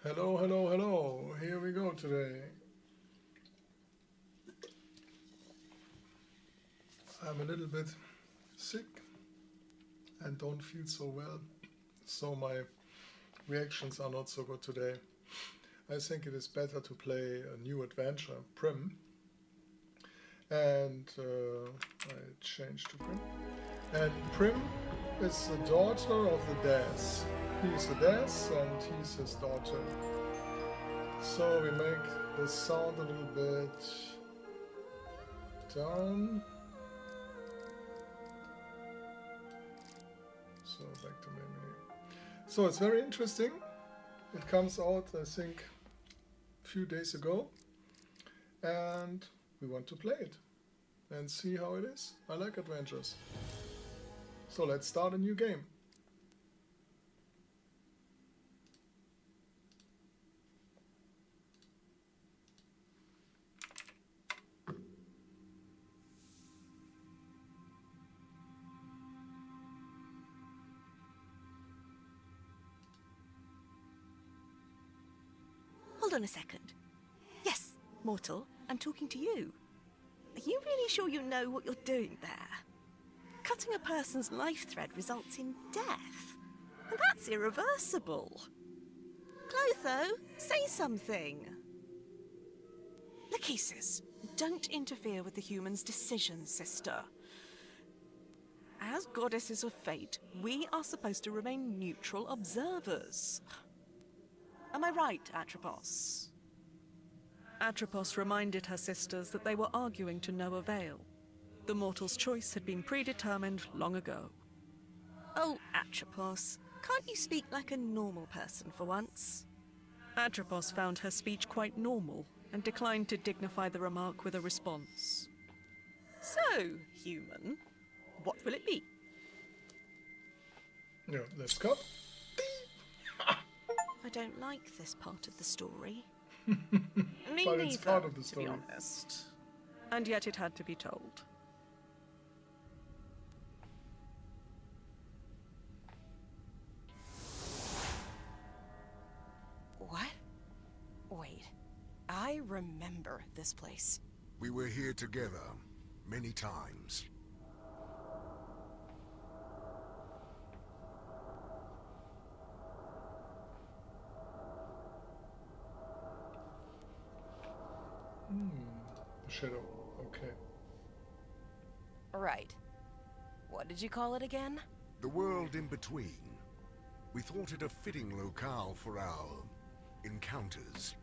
Hello, hello, hello. Here we go today. I'm a little bit sick and don't feel so well, so my reactions are not so good today. I think it is better to play a new adventure, PRIM, and I changed to PRIM. And PRIM is the daughter of the Daz. He's the Daz and he's his daughter. So we make the sound a little bit down. So back to main menu. So it's very interesting. It comes out, I think, a few days ago, and we want to play it and see how it is. I like adventures. So let's start a new game. Hold on a second. Yes, mortal, I'm talking to you. Are you really sure you know what you're doing there? Cutting a person's life thread results in death. And that's irreversible. Clotho, say something. Lachesis, don't interfere with the human's decisions, sister. As goddesses of fate, we are supposed to remain neutral observers. Am I right, Atropos? Atropos reminded her sisters that they were arguing to no avail. The mortal's choice had been predetermined long ago. Oh, Atropos, can't you speak like a normal person for once? Atropos found her speech quite normal and declined to dignify the remark with a response. So, human, what will it be? Yeah, let's go. I don't like this part of the story. But Me it's neither, part of the story. to be honest. And yet it had to be told. What? Wait, I remember this place. We were here together many times. The shadow, okay. Right. What did you call it again? The world in between. We thought it a fitting locale for our encounters.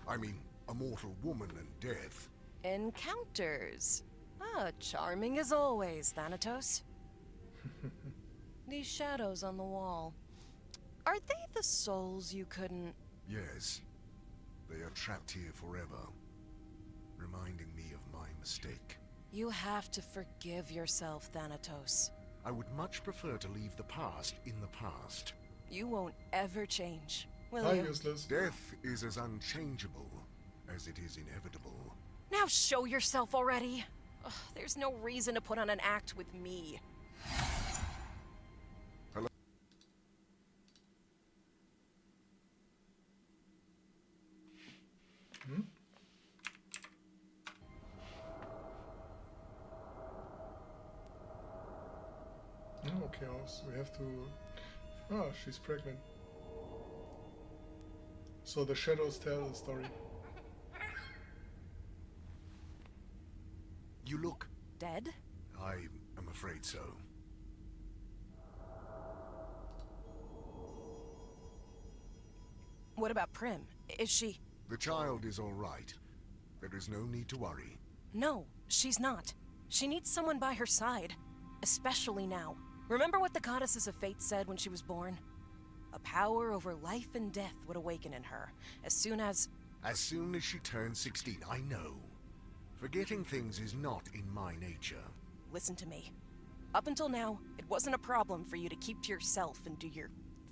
I mean, a mortal woman and death. Encounters. Ah, charming as always, Thanatos. These shadows on the wall. Are they the souls you couldn't... Yes. They are trapped here forever, reminding me of my mistake. You have to forgive yourself, Thanatos. I would much prefer to leave the past in the past. You won't ever change, will Hi, you? useless. Death is as unchangeable as it is inevitable. Now show yourself already! Ugh, there's no reason to put on an act with me. Oh, chaos. We have to... Ah, she's pregnant. So the shadows tell the story. You look... Dead? I am afraid so. What about Prim? Is she... The child is all right. There is no need to worry. No, she's not. She needs someone by her side. Especially now. Remember what the goddesses of fate said when she was born? A power over life and death would awaken in her, as soon as... As soon as she turns 16, I know. Forgetting things is not in my nature. Listen to me. Up until now, it wasn't a problem for you to keep to yourself and do your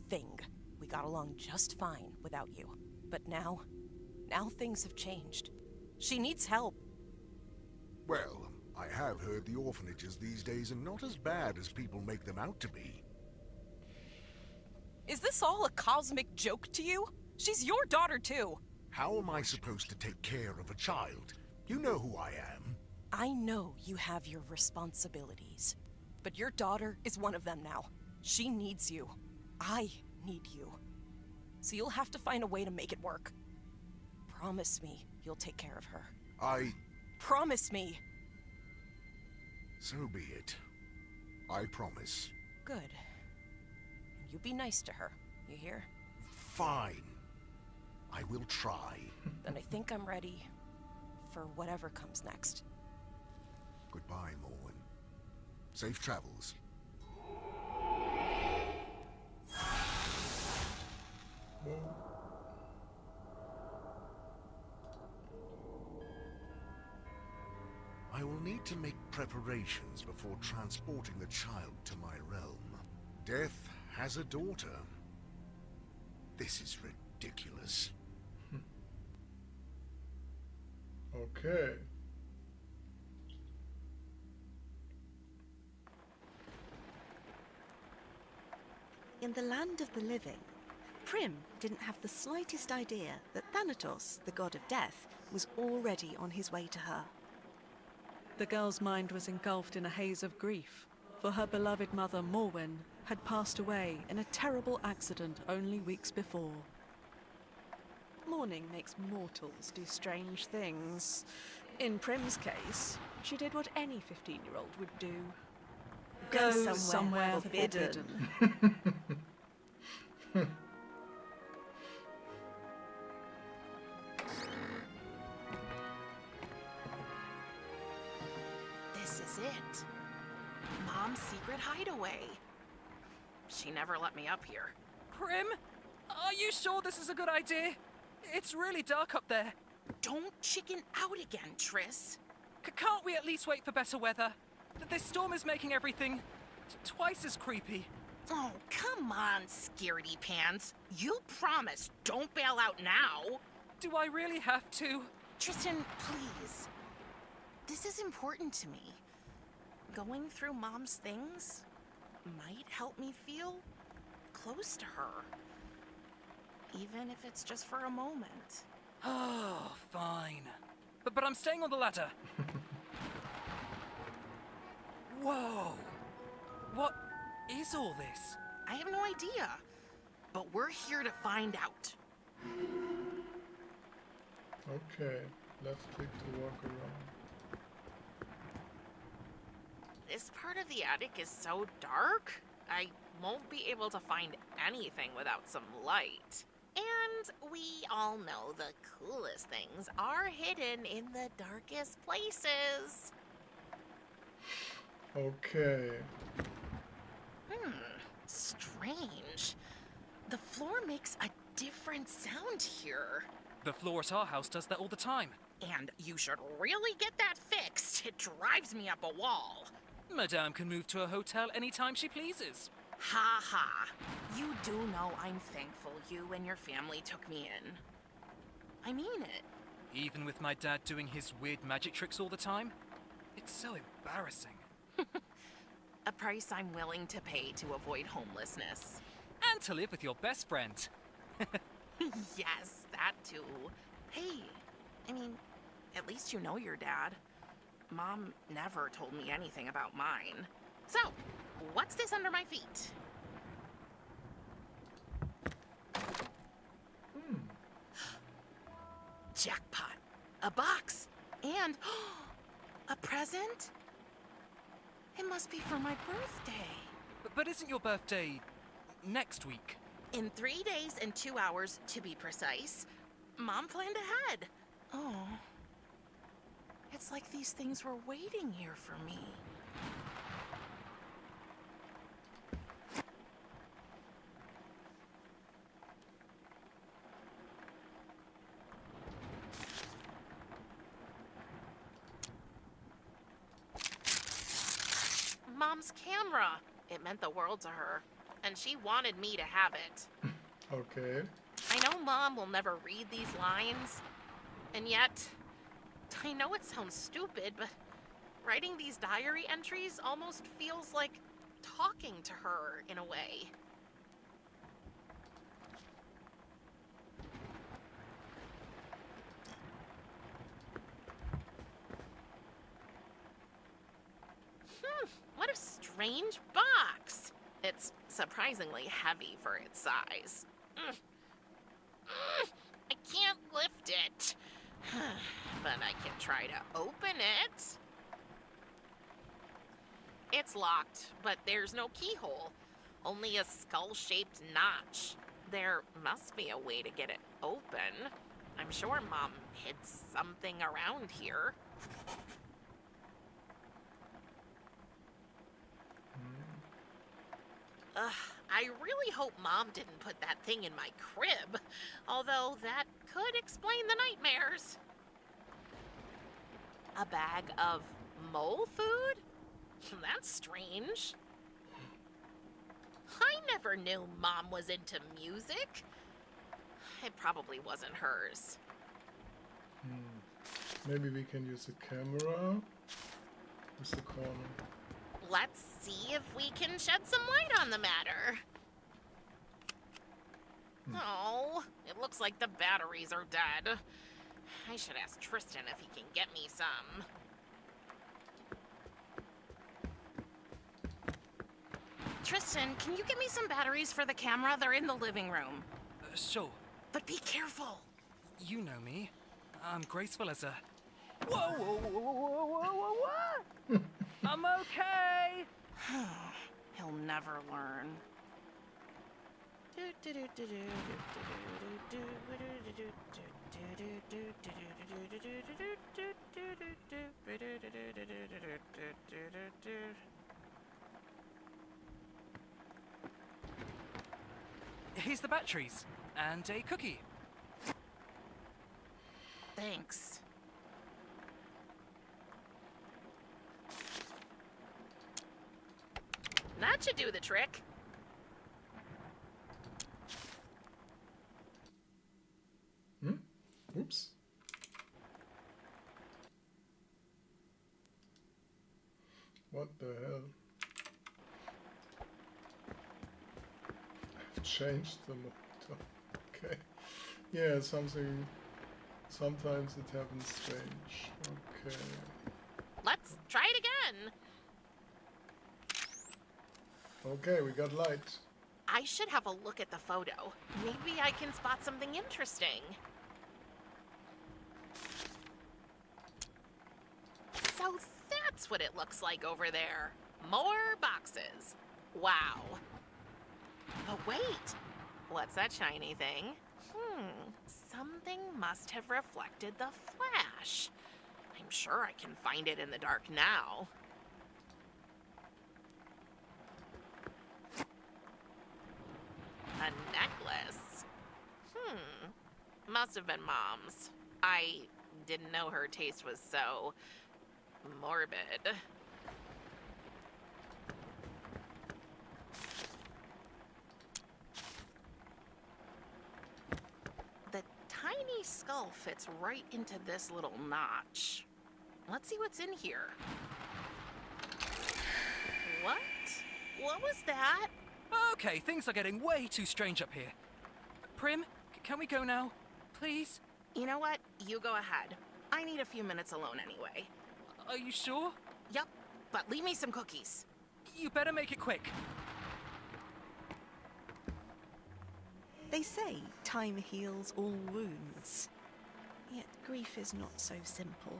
thing. We got along just fine without you. But now things have changed. She needs help. Well, I have heard the orphanages these days are not as bad as people make them out to be. Is this all a cosmic joke to you? She's your daughter, too. How am I supposed to take care of a child? You know who I am. I know you have your responsibilities, but your daughter is one of them now. She needs you. I need you. So you'll have to find a way to make it work. Promise me you'll take care of her. Promise me! So be it. I promise. Good. And you be nice to her, you hear? Fine. I will try. Then I think I'm ready for whatever comes next. Goodbye, Morwen. Safe travels. I will need to make preparations before transporting the child to my realm. Death has a daughter. This is ridiculous. Okay. In the land of the living, Prim didn't have the slightest idea that Thanatos, the god of death, was already on his way to her. The girl's mind was engulfed in a haze of grief, for her beloved mother, Morwen, had passed away in a terrible accident only weeks before. Mourning makes mortals do strange things. In Prim's case, she did what any 15-year-old would do. Go somewhere forbidden. This is it. Mom's secret hideaway. She never let me up here. Prim? Are you sure this is a good idea? It's really dark up there. Don't chicken out again, Triss. Can't we at least wait for better weather? This storm is making everything twice as creepy. Oh, come on, scaredy pants. You promised don't bail out now. Do I really have to? Tristan, please. This is important to me. Going through Mom's things might help me feel close to her. Even if it's just for a moment. Oh, fine. But I'm staying on the ladder. Whoa! What is all this? I have no idea. But we're here to find out. Okay, left click to walk around. This part of the attic is so dark, I won't be able to find anything without some light. And we all know the coolest things are hidden in the darkest places. Okay. Strange. The floor makes a different sound here. The floor at our house does that all the time. And you should really get that fixed. It drives me up a wall. Madame can move to a hotel anytime she pleases. Ha ha. You do know I'm thankful you and your family took me in. I mean it. Even with my dad doing his weird magic tricks all the time? It's so embarrassing. A price I'm willing to pay to avoid homelessness. And to live with your best friend. Yes, that too. Hey, I mean, at least you know your dad. Mom never told me anything about mine. So, what's this under my feet? Jackpot. A box. And a present? It must be for my birthday. But isn't your birthday next week? In 3 days and 2 hours, to be precise. Mom planned ahead. Oh. It's like these things were waiting here for me. Mom's camera. It meant the world to her, and she wanted me to have it. Okay. I know Mom will never read these lines, and yet, I know it sounds stupid, but writing these diary entries almost feels like talking to her in a way. strange box. It's surprisingly heavy for its size. I can't lift it. But I can try to open it. It's locked, but there's no keyhole. Only a skull-shaped notch. There must be a way to get it open. I'm sure Mom hid something around here. I really hope Mom didn't put that thing in my crib, although that could explain the nightmares. A bag of mole food? That's strange. I never knew Mom was into music. It probably wasn't hers. Maybe we can use the camera. Where's the corner? Let's see if we can shed some light on the matter. Oh, it looks like the batteries are dead. I should ask Tristan if he can get me some. Tristan, can you get me some batteries for the camera? They're in the living room. Sure. But be careful. You know me. I'm graceful as a... Whoa, whoa, whoa, whoa, whoa, whoa, whoa! I'm okay! He'll never learn. Here's the batteries. And a cookie. Thanks. That should do the trick. Oops. What the hell? I've changed the monitor. Okay. Yeah, something. Sometimes it happens strange. Okay. Let's try it again. Okay, we got light. I should have a look at the photo. Maybe I can spot something interesting. So that's what it looks like over there. More boxes. Wow. But wait, what's that shiny thing? Something must have reflected the flash. I'm sure I can find it in the dark now. A necklace. Must have been Mom's. I didn't know her taste was so morbid. The tiny skull fits right into this little notch. Let's see what's in here. What? What was that? Okay, things are getting way too strange up here. Prim, can we go now? Please? You know what? You go ahead. I need a few minutes alone anyway. Are you sure? Yup, but leave me some cookies. You better make it quick. They say time heals all wounds. Yet grief is not so simple.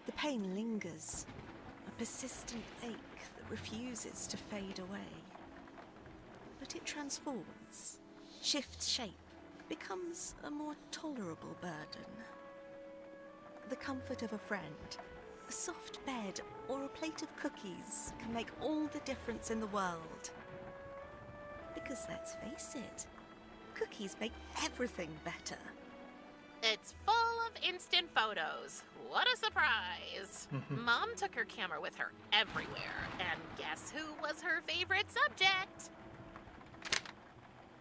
The pain lingers, a persistent ache that refuses to fade away. But it transforms, shifts shape, becomes a more tolerable burden. The comfort of a friend, a soft bed, or a plate of cookies can make all the difference in the world. Because let's face it, cookies make everything better. It's full of instant photos. What a surprise. Mom took her camera with her everywhere. And guess who was her favorite subject?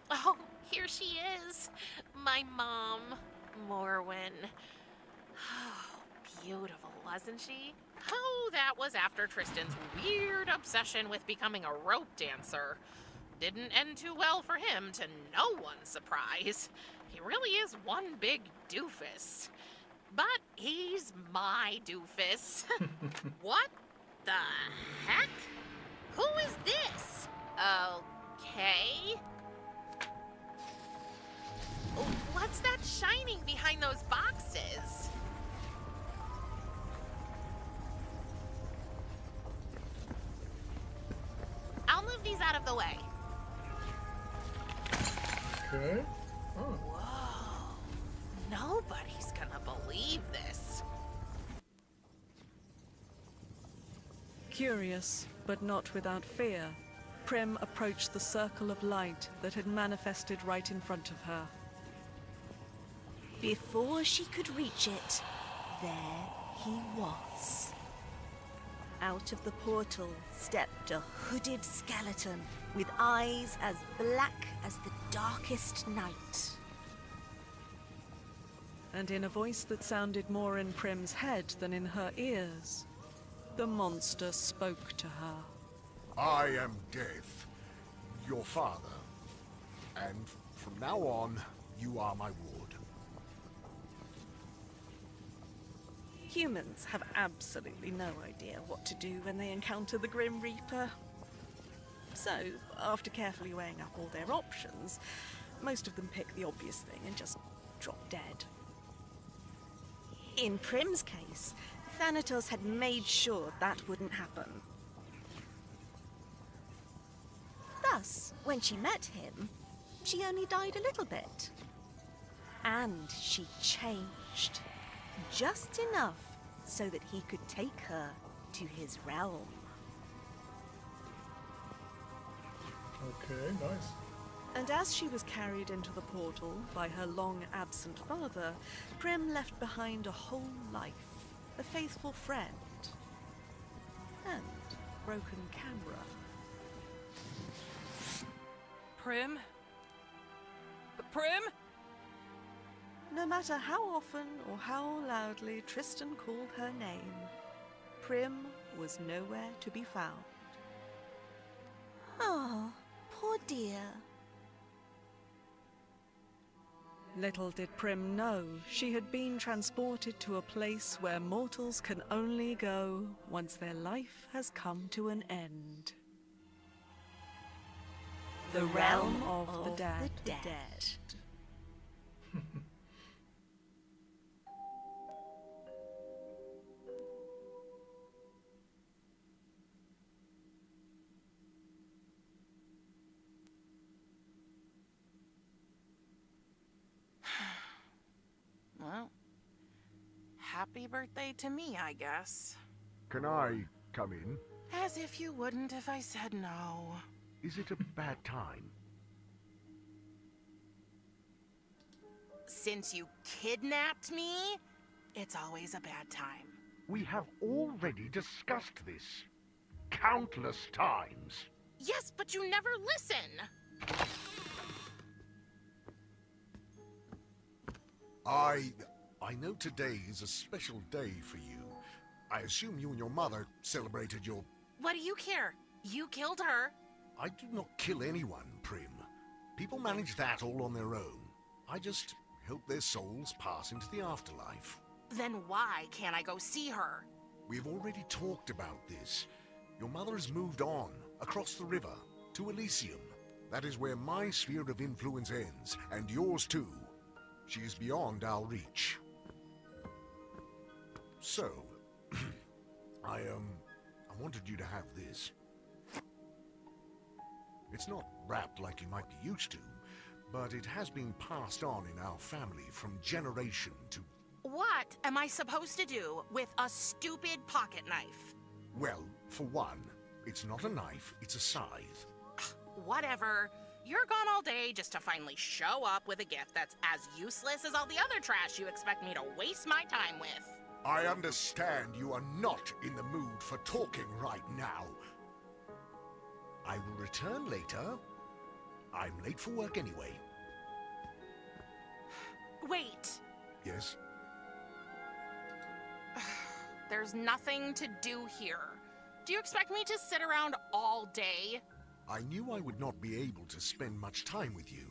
Oh, here she is. My mom, Morwen. Oh, beautiful, wasn't she? Oh, that was after Tristan's weird obsession with becoming a rope dancer. Didn't end too well for him, to no one's surprise. He really is one big doofus. But he's my doofus. What the heck? Who is this? Okay. What's that shining behind those boxes? I'll move these out of the way. Okay. Oh. Whoa. Nobody's gonna believe this. Curious, but not without fear, Prim approached the circle of light that had manifested right in front of her. Before she could reach it, there he was. Out of the portal stepped a hooded skeleton with eyes as black as the darkest night. And in a voice that sounded more in Prim's head than in her ears, the monster spoke to her. I am Death, your father. And from now on, you are my ward. Humans have absolutely no idea what to do when they encounter the Grim Reaper. So, after carefully weighing up all their options, most of them pick the obvious thing and just drop dead. In Prim's case, Thanatos had made sure that wouldn't happen. Thus, when she met him, she only died a little bit. And she changed. Just enough so that he could take her to his realm. Okay, nice. And as she was carried into the portal by her long-absent father, Prim left behind a whole life, a faithful friend, and broken camera. Prim? Prim? No matter how often or how loudly Tristan called her name, Prim was nowhere to be found. Oh, poor dear. Little did Prim know she had been transported to a place where mortals can only go once their life has come to an end. The realm of the dead. Well, happy birthday to me, I guess. Can I come in? As if you wouldn't if I said no. Is it a bad time? Since you kidnapped me, it's always a bad time. We have already discussed this countless times. Yes, but you never listen. I know today is a special day for you. I assume you and your mother celebrated your... What do you care? You killed her. I do not kill anyone, Prim. People manage that all on their own. I just help their souls pass into the afterlife. Then why can't I go see her? We've already talked about this. Your mother has moved on, across the river, to Elysium. That is where my sphere of influence ends, and yours too. She is beyond our reach. So, I wanted you to have this. It's not wrapped like you might be used to, but it has been passed on in our family from generation to... What am I supposed to do with a stupid pocket knife? Well, for one, it's not a knife, it's a scythe. Whatever. You're gone all day just to finally show up with a gift that's as useless as all the other trash you expect me to waste my time with. I understand you are not in the mood for talking right now. I will return later. I'm late for work anyway. Wait. Yes? There's nothing to do here. Do you expect me to sit around all day? I knew I would not be able to spend much time with you.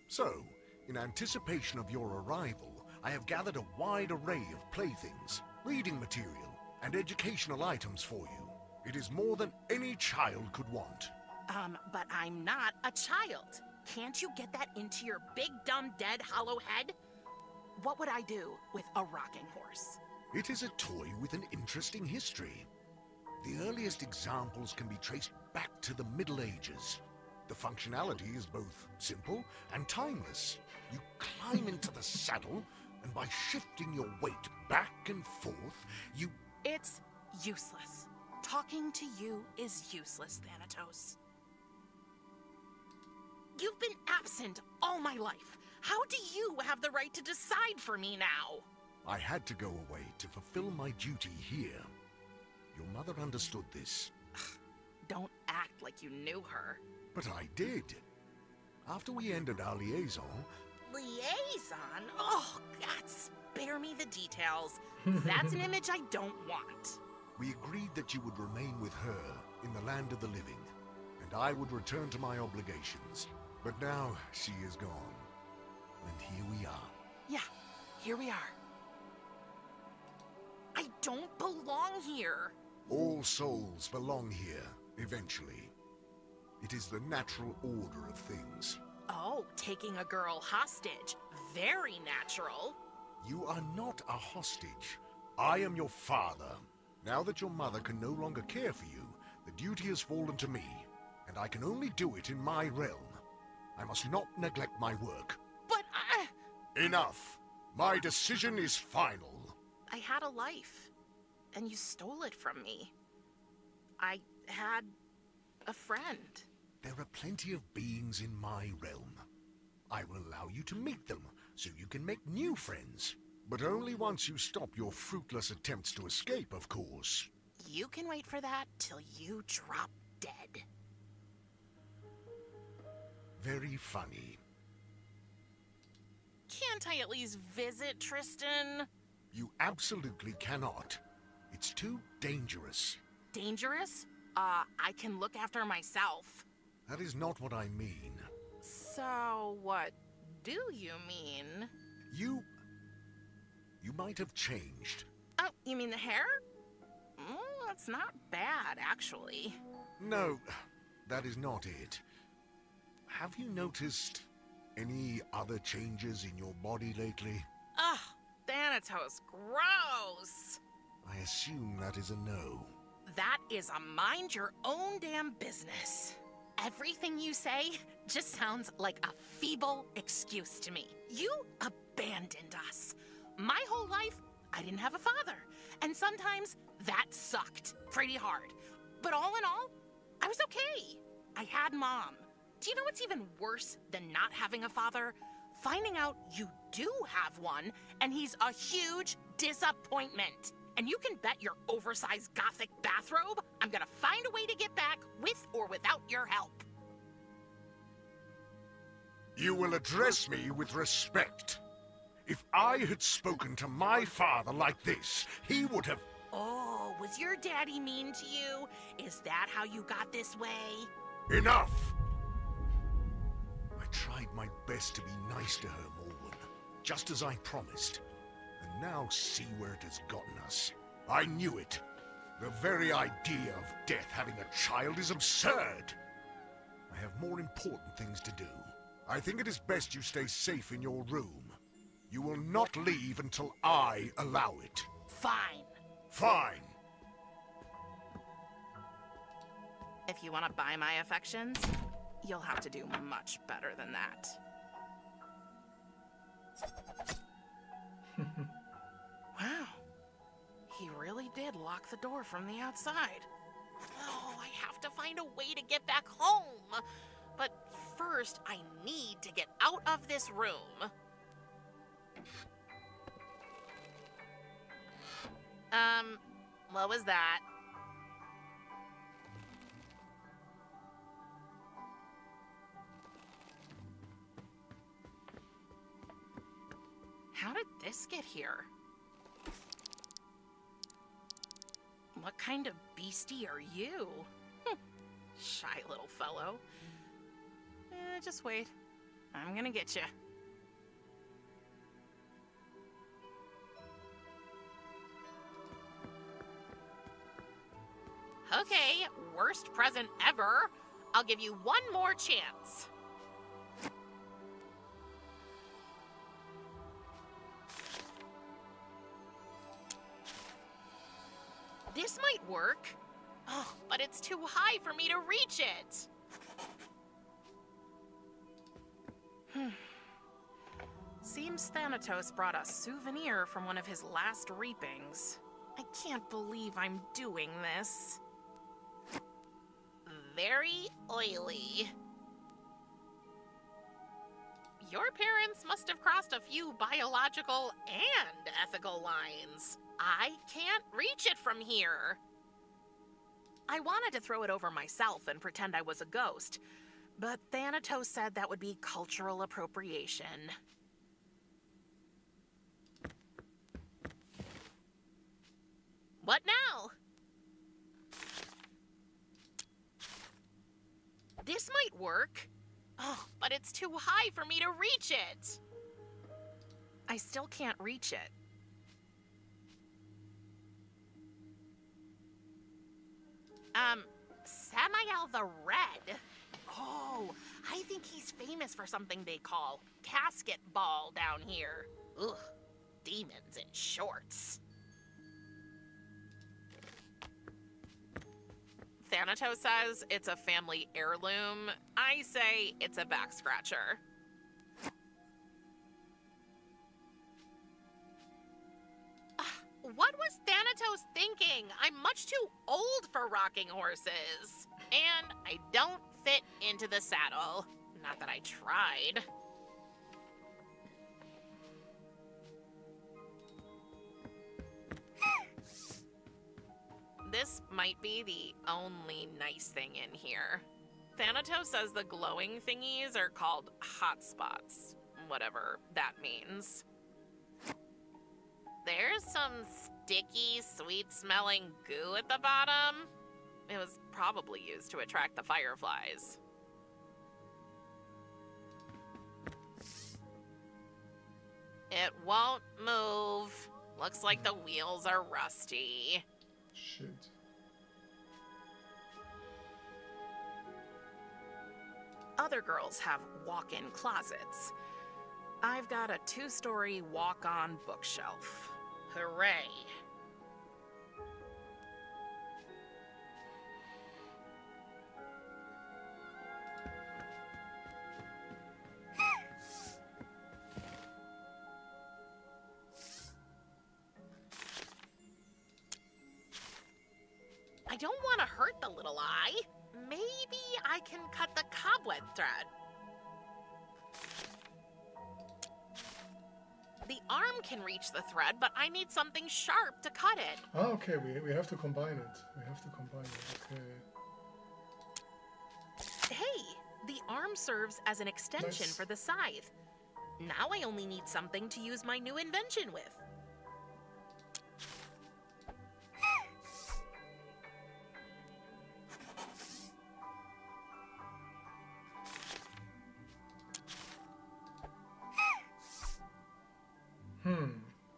So, in anticipation of your arrival, I have gathered a wide array of playthings, reading material, and educational items for you. It is more than any child could want. But I'm not a child. Can't you get that into your big, dumb, dead, hollow head? What would I do with a rocking horse? It is a toy with an interesting history. The earliest examples can be traced back to the Middle Ages. The functionality is both simple and timeless. You climb into the saddle, and by shifting your weight back and forth, you... It's useless. Talking to you is useless, Thanatos. You've been absent all my life. How do you have the right to decide for me now? I had to go away to fulfill my duty here. Your mother understood this. Don't act like you knew her. But I did. After we ended our liaison... Liaison? Oh, God, spare me the details. That's an image I don't want. We agreed that you would remain with her in the land of the living, and I would return to my obligations. But now she is gone, and here we are. Yeah, here we are. I don't belong here. All souls belong here, eventually. It is the natural order of things. Oh, taking a girl hostage. Very natural. You are not a hostage. I am your father. Now that your mother can no longer care for you, the duty has fallen to me, and I can only do it in my realm. I must not neglect my work. But Enough! My decision is final. I had a life, and you stole it from me. I had a friend. There are plenty of beings in my realm. I will allow you to meet them, so you can make new friends. But only once you stop your fruitless attempts to escape, of course. You can wait for that till you drop dead. Very funny. Can't I at least visit, Tristan? You absolutely cannot. It's too dangerous. Dangerous? I can look after myself. That is not what I mean. So, what do you mean? You might have changed. Oh, you mean the hair? That's not bad, actually. No, that is not it. Have you noticed any other changes in your body lately? Ugh, Thanatos, gross! I assume that is a no. That is a mind your own damn business. Everything you say just sounds like a feeble excuse to me. You abandoned us. My whole life, I didn't have a father. And sometimes that sucked pretty hard. But all in all, I was okay. I had Mom. Do you know what's even worse than not having a father? Finding out you do have one, and he's a huge disappointment. And you can bet your oversized gothic bathrobe I'm gonna find a way to get back with or without your help. You will address me with respect. If I had spoken to my father like this, he would have... Oh, was your daddy mean to you? Is that how you got this way? Enough! I tried my best to be nice to her, Morwen, just as I promised. And now see where it has gotten us. I knew it. The very idea of death having a child is absurd. I have more important things to do. I think it is best you stay safe in your room. You will not leave until I allow it. Fine. Fine. If you want to buy my affections, you'll have to do much better than that. Wow. He really did lock the door from the outside. Oh, I have to find a way to get back home. But first, I need to get out of this room. What was that? How did this get here? What kind of beastie are you? Shy little fellow. Just wait. I'm gonna get you. Okay, worst present ever. I'll give you one more chance. This might work. Oh, but it's too high for me to reach it. Seems Thanatos brought a souvenir from one of his last reapings. I can't believe I'm doing this. Very oily. Your parents must have crossed a few biological and ethical lines. I can't reach it from here. I wanted to throw it over myself and pretend I was a ghost, but Thanatos said that would be cultural appropriation. What now? This might work. Oh, but it's too high for me to reach it. I still can't reach it. Samael the Red. Oh, I think he's famous for something they call casket ball down here. Ugh, demons in shorts. Thanatos says it's a family heirloom. I say it's a back scratcher. What was Thanatos thinking? I'm much too old for rocking horses. And I don't fit into the saddle. Not that I tried. This might be the only nice thing in here. Thanatos says the glowing thingies are called hotspots, whatever that means. There's some sticky, sweet-smelling goo at the bottom. It was probably used to attract the fireflies. It won't move. Looks like the wheels are rusty. Shit. Other girls have walk-in closets. I've got a 2-story walk-on bookshelf. Hooray. I don't want to hurt the little eye. Maybe I can cut the cobweb thread. The arm can reach the thread, but I need something sharp to cut it. Ah, okay, we have to combine it. We have to combine it, okay. Hey, the arm serves as an extension Nice. for the scythe. Now I only need something to use my new invention with.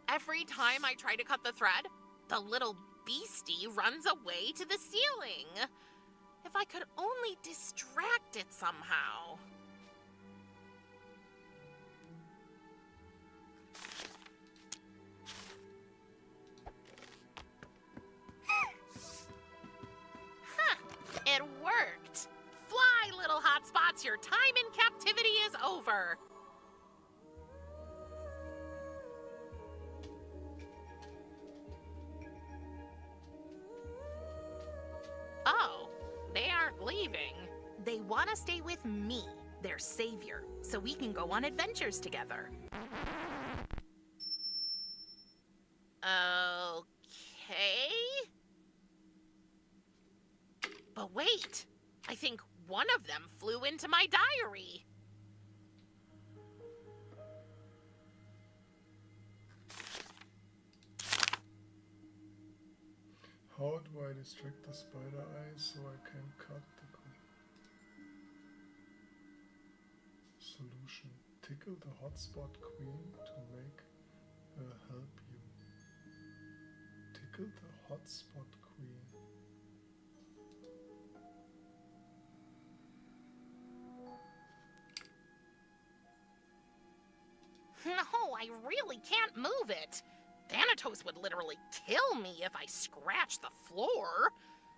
Every time I try to cut the thread, the little beastie runs away to the ceiling. If I could only distract it somehow. Huh, it worked. Fly, little hotspots, your time in captivity is over. Oh, they aren't leaving. They want to stay with me, their savior, so we can go on adventures together. Okay. But wait, I think one of them flew into my diary. How do I distract the spider eye so I can cut the solution? Tickle the hotspot queen to make her help you. Tickle the hotspot queen. I really can't move it. Thanatos would literally kill me if I scratched the floor.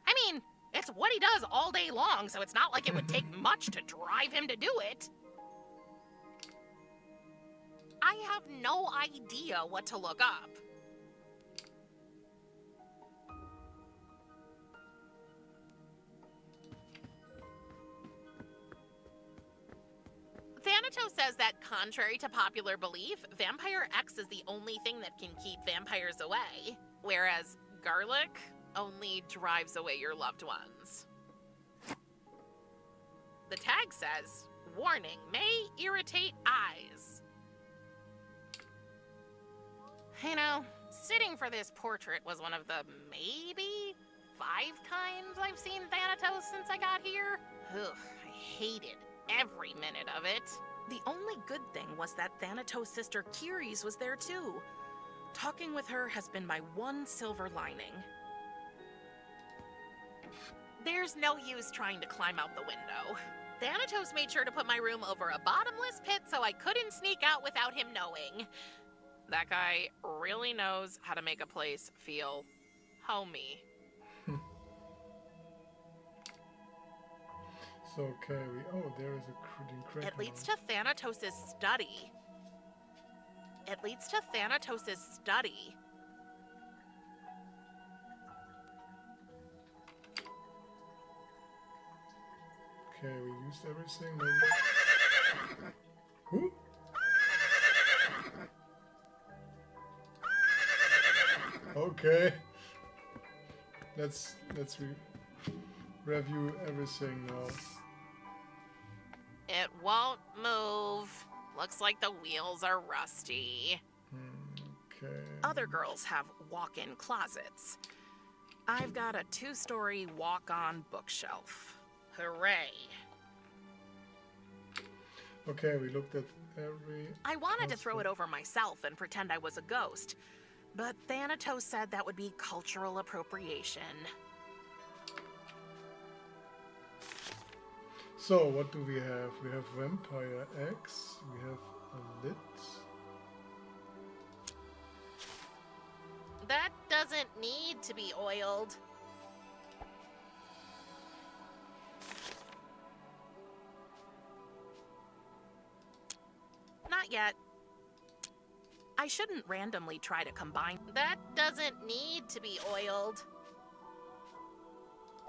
I mean, it's what he does all day long, so it's not like it would take much to drive him to do it. I have no idea what to look up. Thanatos says that, contrary to popular belief, Vampire X is the only thing that can keep vampires away, whereas garlic only drives away your loved ones. The tag says, warning, may irritate eyes. You know, sitting for this portrait was one of the maybe 5 times I've seen Thanatos since I got here. Ugh, I hated every minute of it. The only good thing was that Thanatos' sister Kiris was there too. Talking with her has been my one silver lining. There's no use trying to climb out the window. Thanatos made sure to put my room over a bottomless pit so I couldn't sneak out without him knowing. That guy really knows how to make a place feel homey. So, okay, oh, there is a crate. It leads to Thanatos' study. It leads to Thanatos' study. Okay, we used everything, maybe. Who? Okay. Let's review everything now. It won't move. Looks like the wheels are rusty. Okay. Other girls have walk-in closets. I've got a 2-story walk-on bookshelf. Hooray. Okay, we looked at every... I wanted to throw it over myself and pretend I was a ghost, but Thanatos said that would be cultural appropriation. So, what do we have? We have Vampire X, we have a lid. That doesn't need to be oiled. Not yet. I shouldn't randomly try to combine. That doesn't need to be oiled.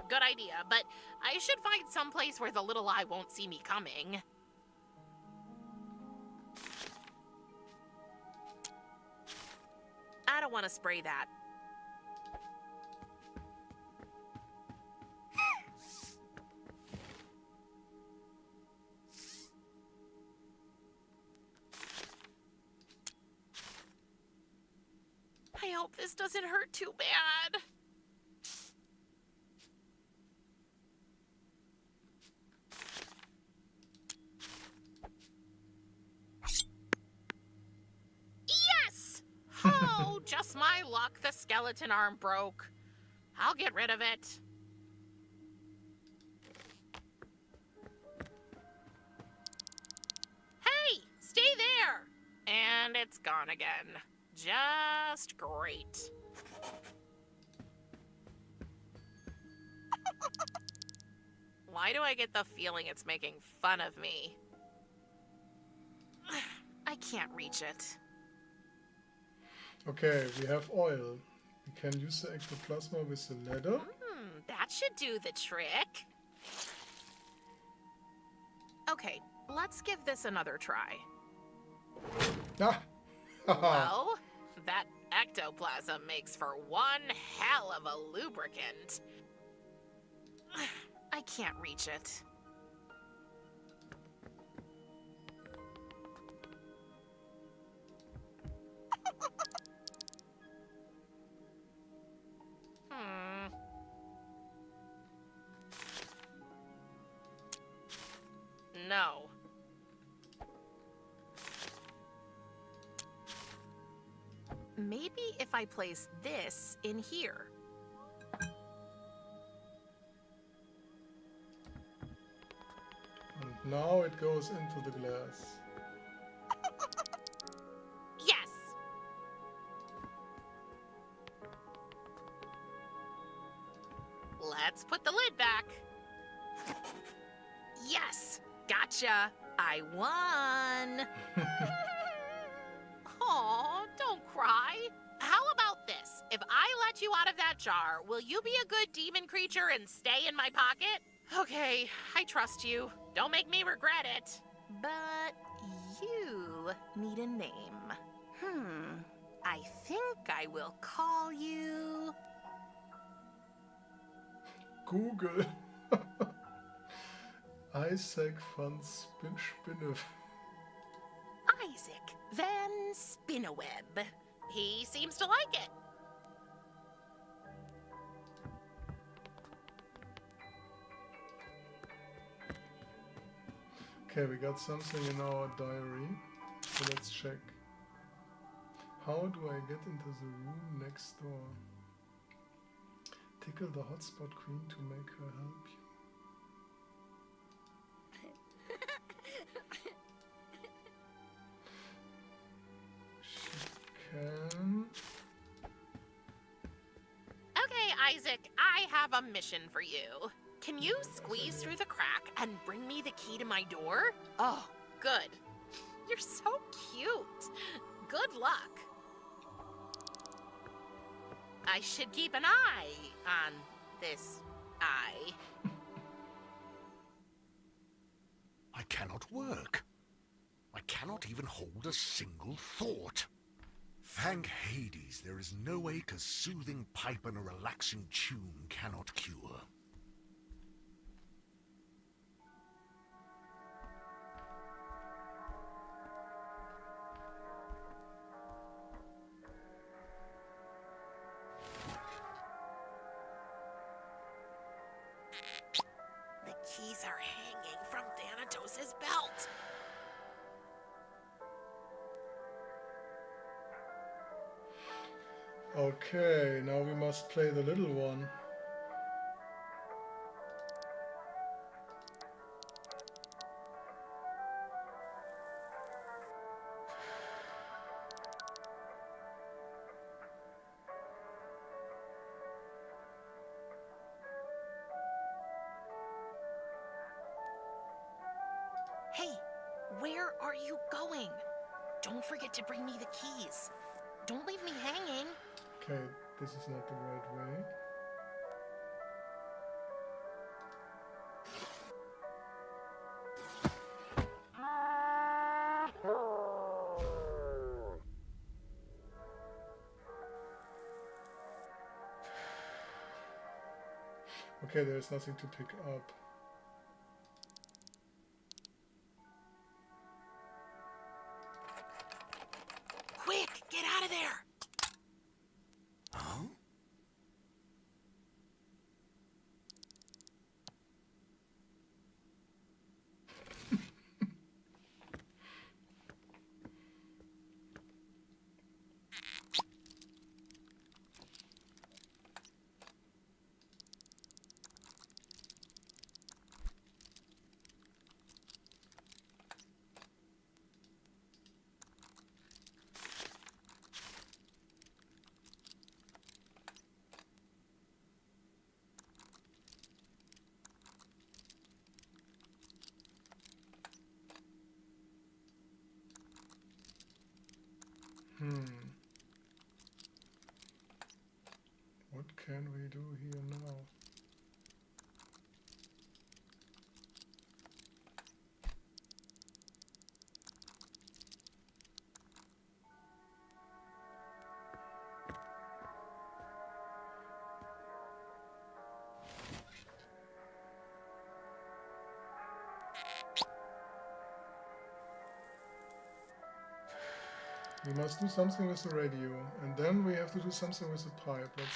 Good idea, but I should find some place where the little eye won't see me coming. I don't want to spray that. I hope this doesn't hurt too bad. Yes! Oh, just my luck, the skeleton arm broke. I'll get rid of it. Hey, stay there! And it's gone again. Just great. Why do I get the feeling it's making fun of me? I can't reach it. Okay, we have oil. We can use the ectoplasma with the ladder. That should do the trick. Okay, let's give this another try. Ah! Well, that ectoplasm makes for one hell of a lubricant. I can't reach it. No. Maybe if I place this in here. And now it goes into the glass. Let's put the lid back. Yes! Gotcha! I won! Aw, don't cry. How about this? If I let you out of that jar, will you be a good demon creature and stay in my pocket? Okay, I trust you. Don't make me regret it. But you need a name. I think I will call you... Google. Isaac van Spinneweb. Isaac Van Spinneweb. He seems to like it. Okay, we got something in our diary. So let's check. How do I get into the room next door? Tickle the hotspot queen to make her help you. She can... Okay, Isaac, I have a mission for you. Can you squeeze through the crack and bring me the key to my door? Oh, good. You're so cute. Good luck. I should keep an eye on this eye. I cannot work. I cannot even hold a single thought. Thank Hades, there is no ache a soothing pipe and a relaxing tune cannot cure. The keys are hanging from Thanatos' belt. Okay, now we must play the little one. Hey, where are you going? Don't forget to bring me the keys. Don't leave me hanging. Okay, this is not the right way. Okay, there's nothing to pick up. Quick, get out of there! Huh? What can we do here now? We must do something with the radio, and then we have to do something with the pipe. Let's...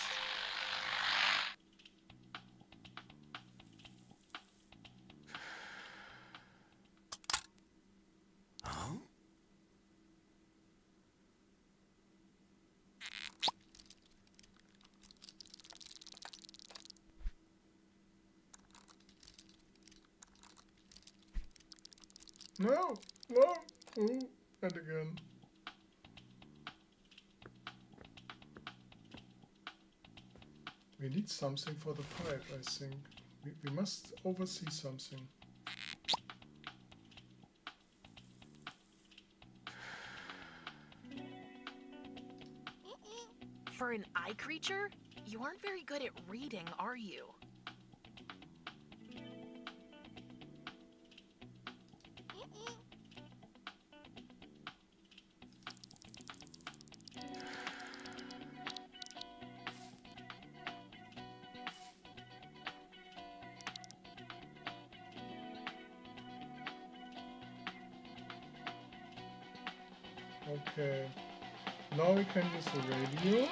Huh? No! No! Ooh, and again. We need something for the pipe, I think. We must oversee something. For an eye creature, you aren't very good at reading, are you? Okay. Now we can use the radio.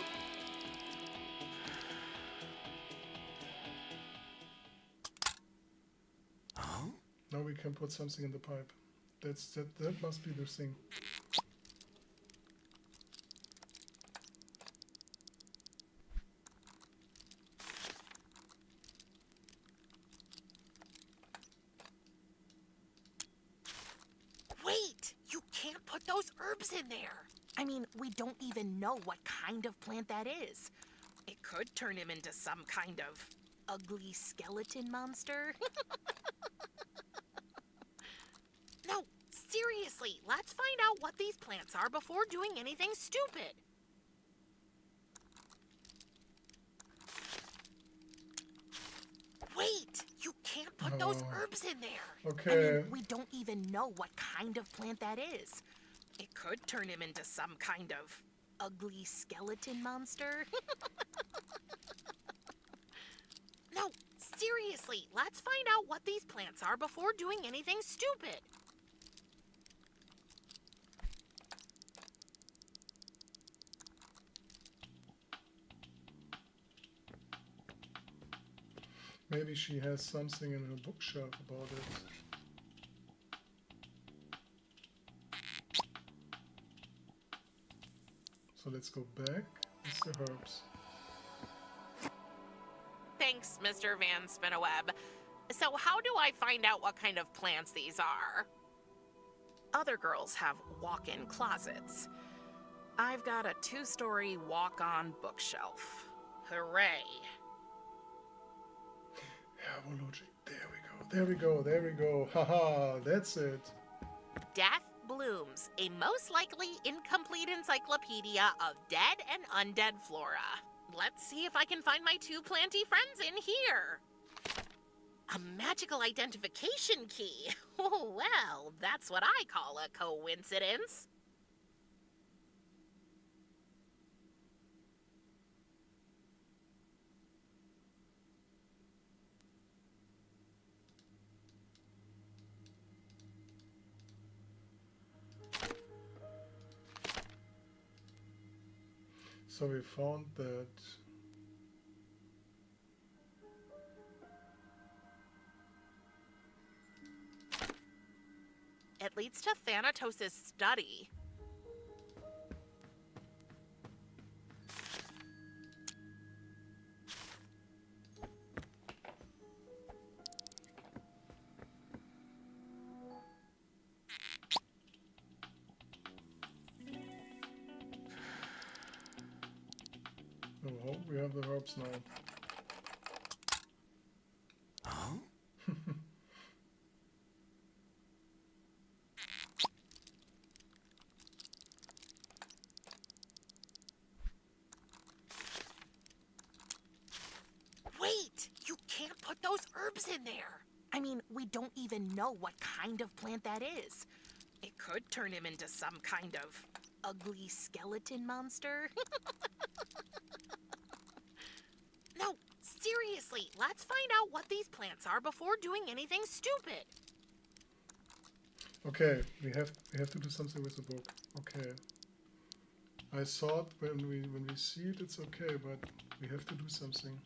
Huh? Now we can put something in the pipe. That must be the thing. Wait! You can't put those herbs in there! I mean, we don't even know what kind of plant that is. It could turn him into some kind of ugly skeleton monster. No, seriously, let's find out what these plants are before doing anything stupid. Wait! You can't put those herbs in there! Okay. I mean, we don't even know what kind of plant that is. It could turn him into some kind of ugly skeleton monster. No, seriously, let's find out what these plants are before doing anything stupid. Maybe she has something in her bookshelf about it. So let's go back with the herbs. Thanks, Mr. Van Spinneweb. So how do I find out what kind of plants these are? Other girls have walk-in closets. I've got a 2-story walk-on bookshelf. Hooray. Herbology. There we go. Haha, that's it. Death Blooms, a most likely incomplete encyclopedia of dead and undead flora. Let's see if I can find my 2 planty friends in here. A magical identification key. Oh, well, that's what I call a coincidence. So we found that It leads to Thanatos' study. oh, we have the herbs now. Huh? Wait! You can't put those herbs in there! I mean, we don't even know what kind of plant that is. It could turn him into some kind of ugly skeleton monster. No, seriously, let's find out what these plants are before doing anything stupid. Okay, we have to do something with the book. Okay. I thought when we see it, it's okay, but we have to do something.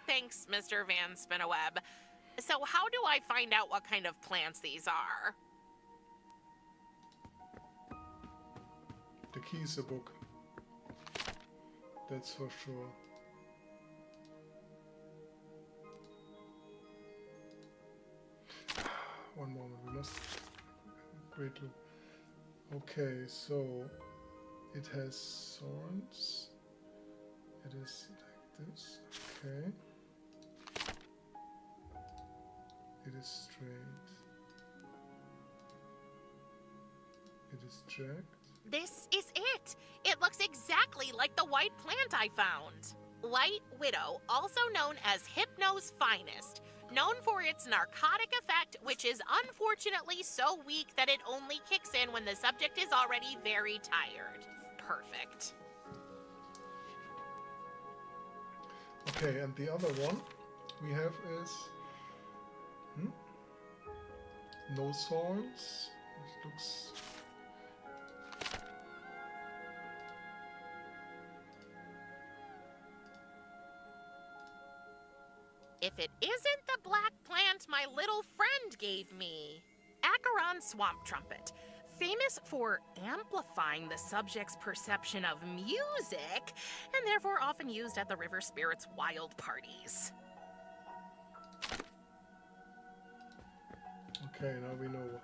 Thanks, Mr. Van Spinneweb. So how do I find out what kind of plants these are? The key is the book. That's for sure. must. Great look. Okay, so it has thorns. It is like this. Okay. It is straight. It is jagged. This is it! It looks exactly like the white plant I found. White Widow, also known as Hypno's finest, known for its narcotic effect, which is unfortunately so weak that it only kicks in when the subject is already very tired. Perfect. Okay, and the other one we have is no thorns. It looks. If it isn't the black plant my little friend gave me. Acheron Swamp Trumpet, famous for amplifying the subject's perception of music, and therefore often used at the river spirits' wild parties. Okay, now we know.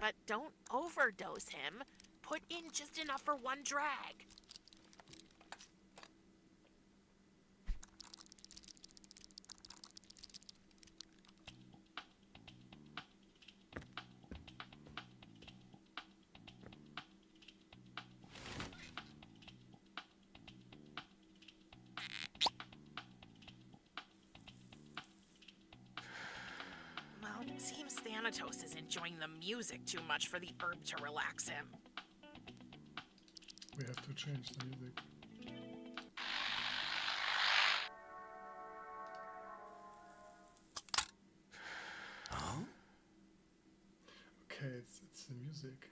But don't overdose him. Put in just enough for one drag. Well, seems Thanatos is enjoying the music too much for the herb to relax him. We have to change the music. Okay, it's the music.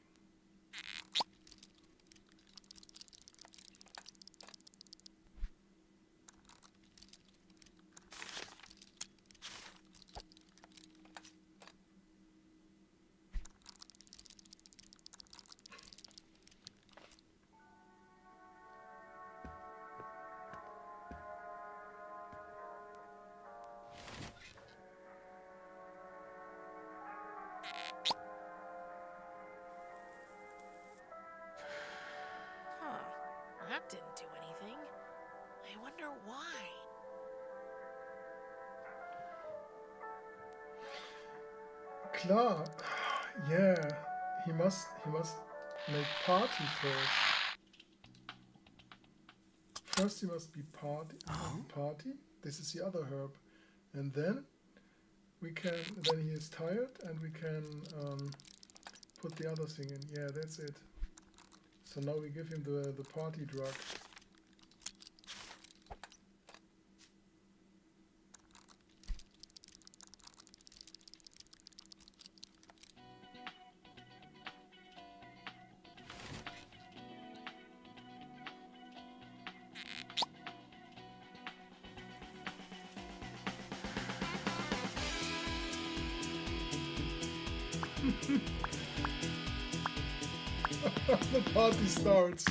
Huh. That didn't do anything. I wonder why. Klar. Yeah. He must make party first. First he must be party. This is the other herb. And then then he is tired and we can put the other thing in. Yeah, that's it. So now we give him the party drug. The party starts.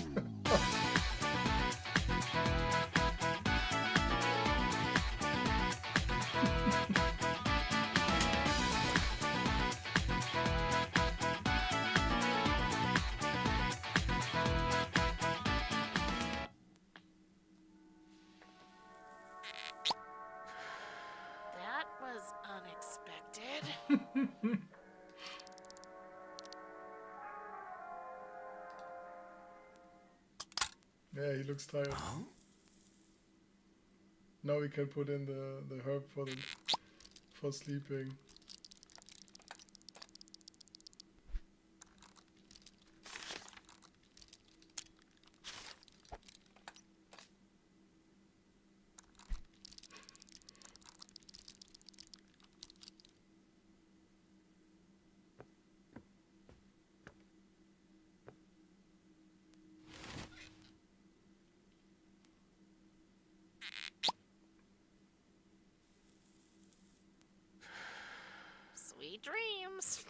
That was unexpected. Yeah, he looks tired. Now we can put in the herb for sleeping. dreams.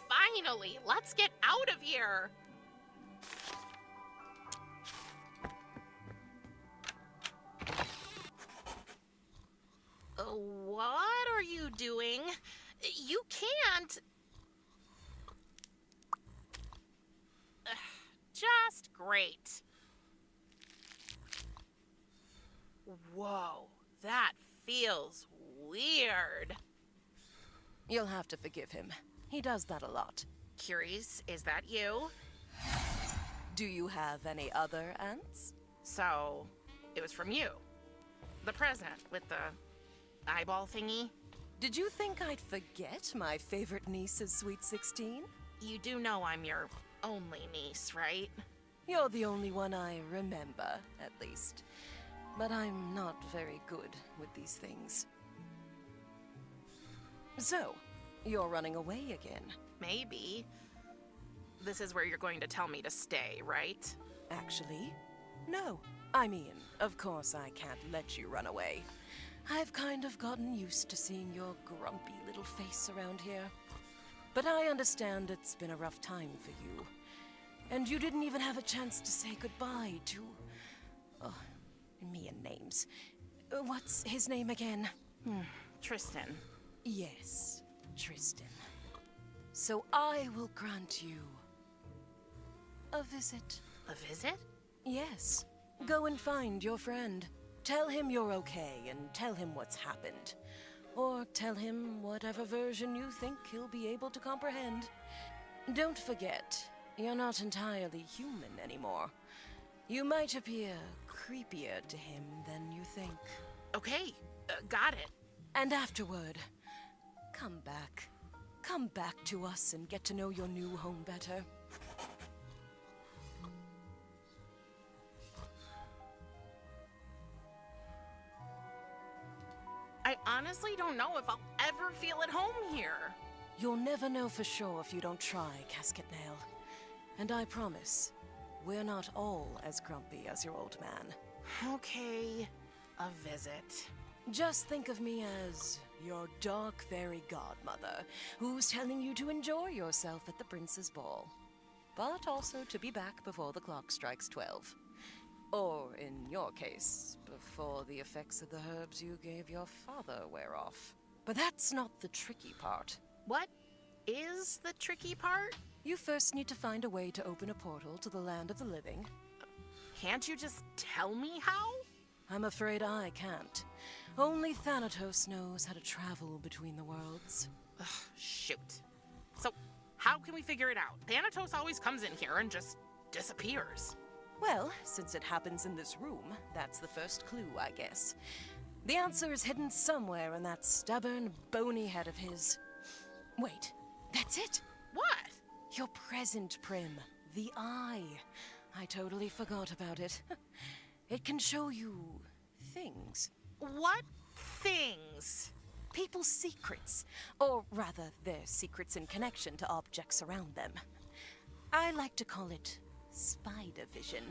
Finally, let's get out of here. What are you doing? You can't. Just great. Whoa, that feels weird. You'll have to forgive him. He does that a lot. Curious, is that you? Do you have any other aunts? So, it was from you. The present with the eyeball thingy. Did you think I'd forget my favorite niece's sweet 16? You do know I'm your only niece, right? You're the only one I remember, at least. But I'm not very good with these things. So, you're running away again. Maybe. This is where you're going to tell me to stay, right? Actually, no. I mean, of course I can't let you run away. I've kind of gotten used to seeing your grumpy little face around here. But I understand it's been a rough time for you. And you didn't even have a chance to say goodbye to... Oh, me and names. What's his name again? Tristan. Yes, Tristan. So I will grant you a visit. A visit? Yes. Go and find your friend. Tell him you're okay and tell him what's happened. Or tell him whatever version you think he'll be able to comprehend. Don't forget, you're not entirely human anymore. You might appear creepier to him than you think. Okay, got it. And afterward, come back. Come back to us and get to know your new home better. I honestly don't know if I'll ever feel at home here. You'll never know for sure if you don't try, Casket Nail. And I promise, we're not all as grumpy as your old man. Okay, a visit. Just think of me as your dark fairy godmother, who's telling you to enjoy yourself at the prince's ball. But also to be back before the clock strikes 12. Or, in your case, before the effects of the herbs you gave your father wear off. But that's not the tricky part. What is the tricky part? You first need to find a way to open a portal to the land of the living. Can't you just tell me how? I'm afraid I can't. Only Thanatos knows how to travel between the worlds. Ugh, shoot. So, how can we figure it out? Thanatos always comes in here and just disappears. Well, since it happens in this room, that's the first clue, I guess. The answer is hidden somewhere in that stubborn, bony head of his. Wait, that's it! What? Your present, Prim. The eye. I totally forgot about it. It can show you... things. What things? People's secrets. Or rather, their secrets in connection to objects around them. I like to call it spider vision.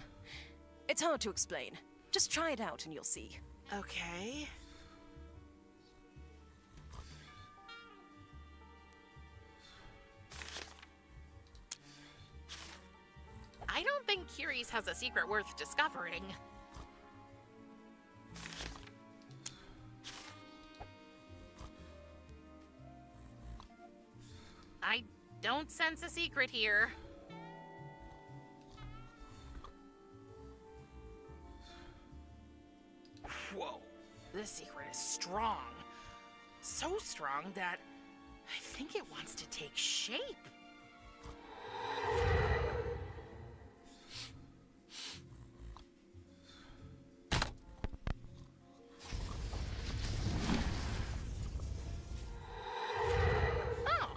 It's hard to explain. Just try it out and you'll see. Okay. I don't think Curies has a secret worth discovering. I don't sense a secret here. Whoa, this secret is strong. So strong that I think it wants to take shape. Oh,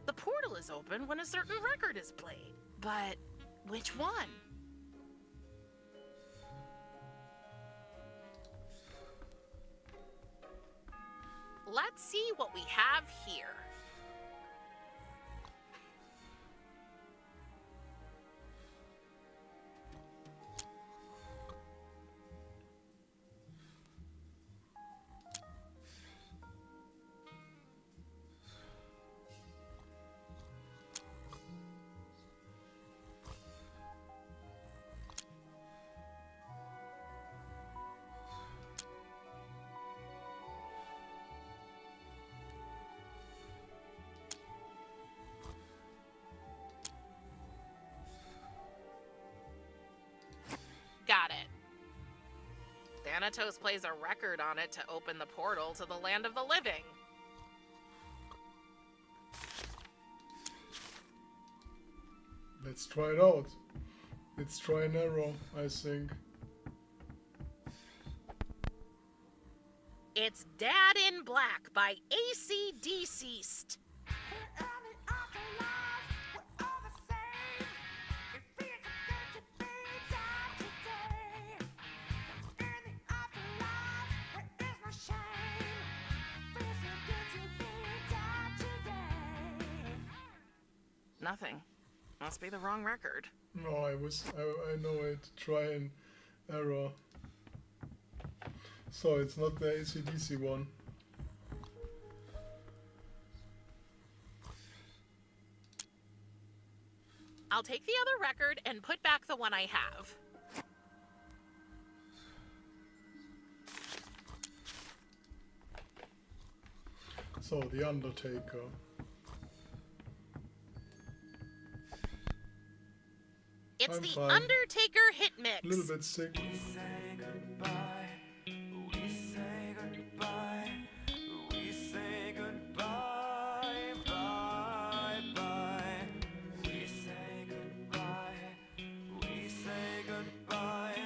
the portal is open when a certain record is played. But which one? let's see what we have here. Got it. Thanatos plays a record on it to open the portal to the land of the living. Let's try it out. Let's try and error, I think. It's Dad in Black by AC/DC. Nothing. Must be the wrong record. No, I know it. Try and error. So it's not the AC/DC one. I'll take the other record and put back the one I have. So, The Undertaker. It's I'm the fine. Undertaker hit mix. A little bit sick. We say goodbye. We say goodbye. We say goodbye. Bye bye. We say goodbye. We say goodbye.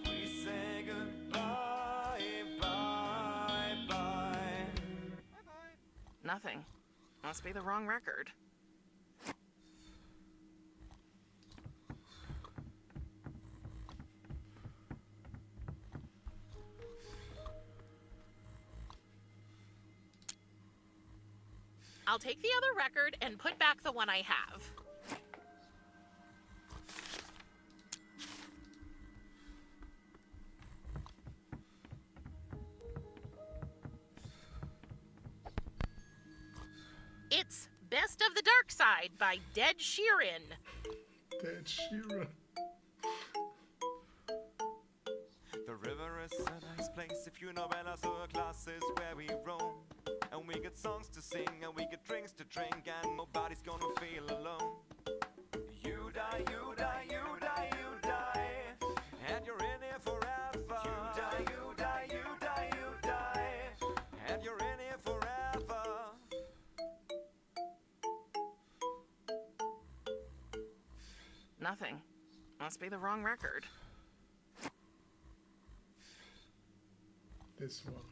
We say goodbye. Bye bye. Nothing. Must be the wrong record. I'll take the other record and put back the one I have. It's Best of the Dark Side by Dead Sheeran. Dead Sheeran. The river is a nice place if you know Bella, so a class is where we roam. And we get songs to sing, and we get drinks to drink, and nobody's gonna feel alone. You die, you die, you die, you die, and you're in here forever. You die, you die, you die, you die, and you're in here forever. Nothing. Must be the wrong record. This one.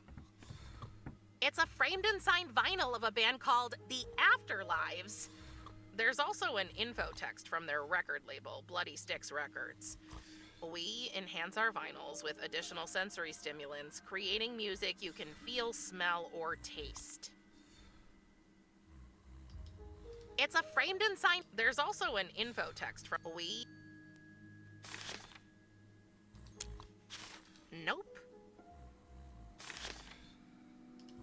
It's a framed and signed vinyl of a band called The Afterlives. There's also an info text from their record label, Bloody Sticks Records. We enhance our vinyls with additional sensory stimulants, creating music you can feel, smell, or taste. It's a framed and signed... There's also an info text from... Nope.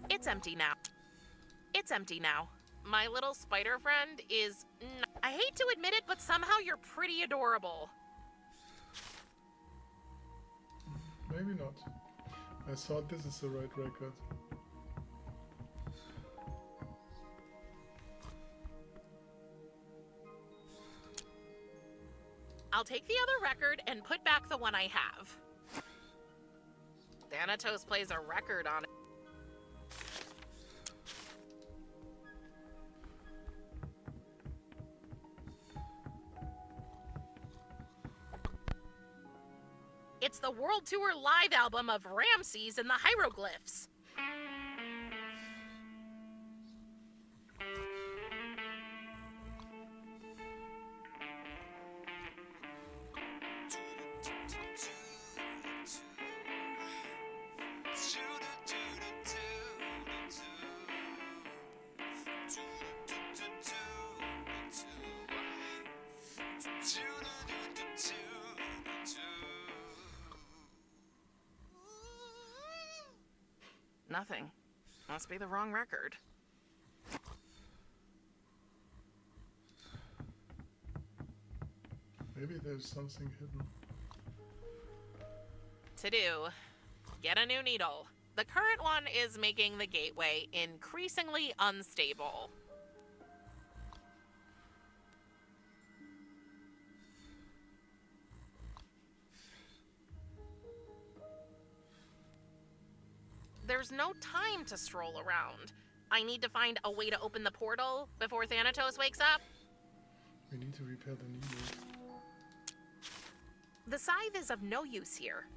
It's empty now. It's empty now. My little spider friend is... I hate to admit it, but somehow you're pretty adorable. Maybe not. I thought this is the right record. I'll take the other record and put back the one I have. Thanatos plays a record on it. It's the World Tour live album of Ramses and the Hieroglyphs. Nothing. Must be the wrong record. Maybe there's something hidden. To do, get a new needle. The current one is making the gateway increasingly unstable. There's no time to stroll around. I need to find a way to open the portal before Thanatos wakes up. We need to repair the needle. The scythe is of no use here.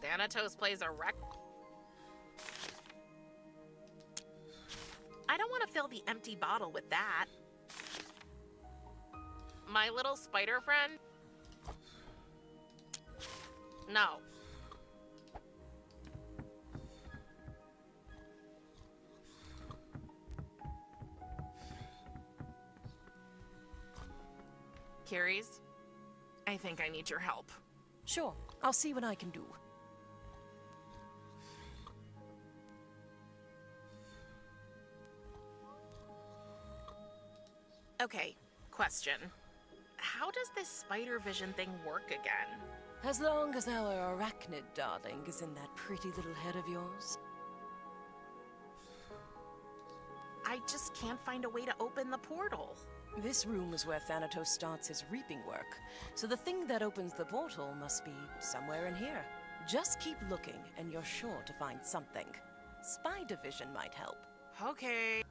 Thanatos plays a wreck. I don't want to fill the empty bottle with that. My little spider friend? No. Curies, I think I need your help. Sure, I'll see what I can do. Okay, question. How does this spider vision thing work again? As long as our arachnid darling is in that pretty little head of yours. I just can't find a way to open the portal. This room is where Thanatos starts his reaping work, so the thing that opens the portal must be somewhere in here. Just keep looking, and you're sure to find something. Spider vision might help. Okay.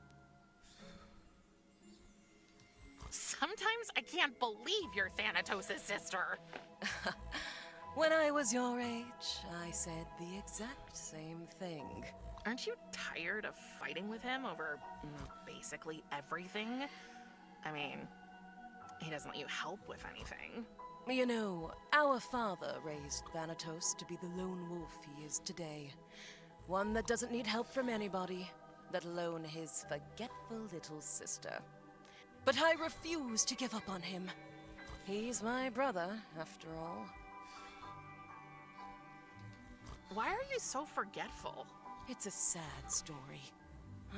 Sometimes I can't believe you're Thanatos' sister. When I was your age, I said the exact same thing. Aren't you tired of fighting with him over basically everything? I mean, he doesn't let you help with anything. You know, our father raised Thanatos to be the lone wolf he is today. One that doesn't need help from anybody, let alone his forgetful little sister. But I refuse to give up on him. He's my brother, after all. Why are you so forgetful? It's a sad story.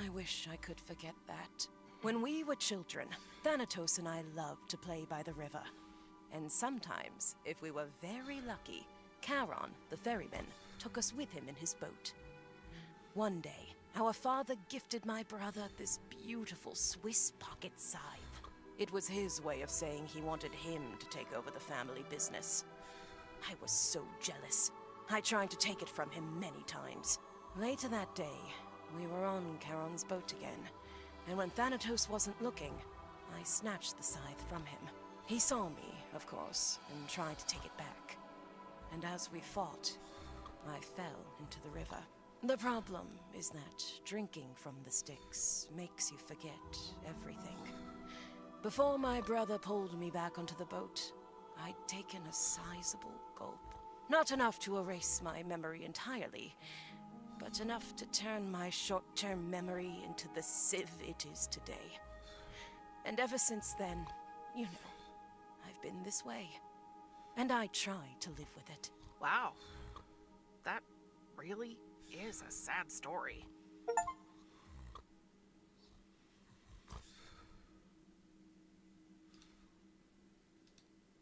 I wish I could forget that. When we were children, Thanatos and I loved to play by the river. And sometimes, if we were very lucky, Charon, the ferryman, took us with him in his boat. One day, our father gifted my brother this beautiful Swiss pocket scythe. It was his way of saying he wanted him to take over the family business. I was so jealous. I tried to take it from him many times. Later that day, we were on Charon's boat again, and when Thanatos wasn't looking, I snatched the scythe from him. He saw me, of course, and tried to take it back. And as we fought, I fell into the river. The problem is that drinking from the Styx makes you forget everything. Before my brother pulled me back onto the boat, I'd taken a sizable gulp. Not enough to erase my memory entirely, but enough to turn my short-term memory into the sieve it is today. And ever since then, you know, I've been this way. And I try to live with it. Wow. That really is a sad story.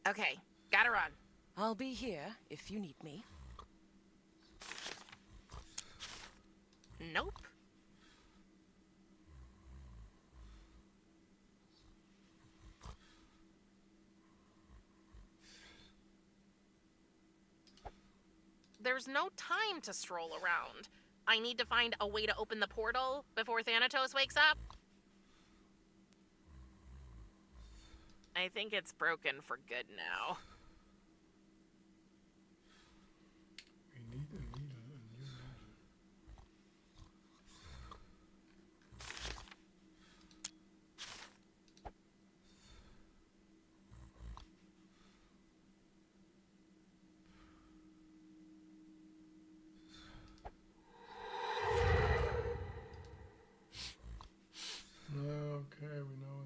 Okay, gotta run. I'll be here if you need me. Nope. There's no time to stroll around. I need to find a way to open the portal before Thanatos wakes up. I think it's broken for good now. We need a needle, a new needle. Okay, we know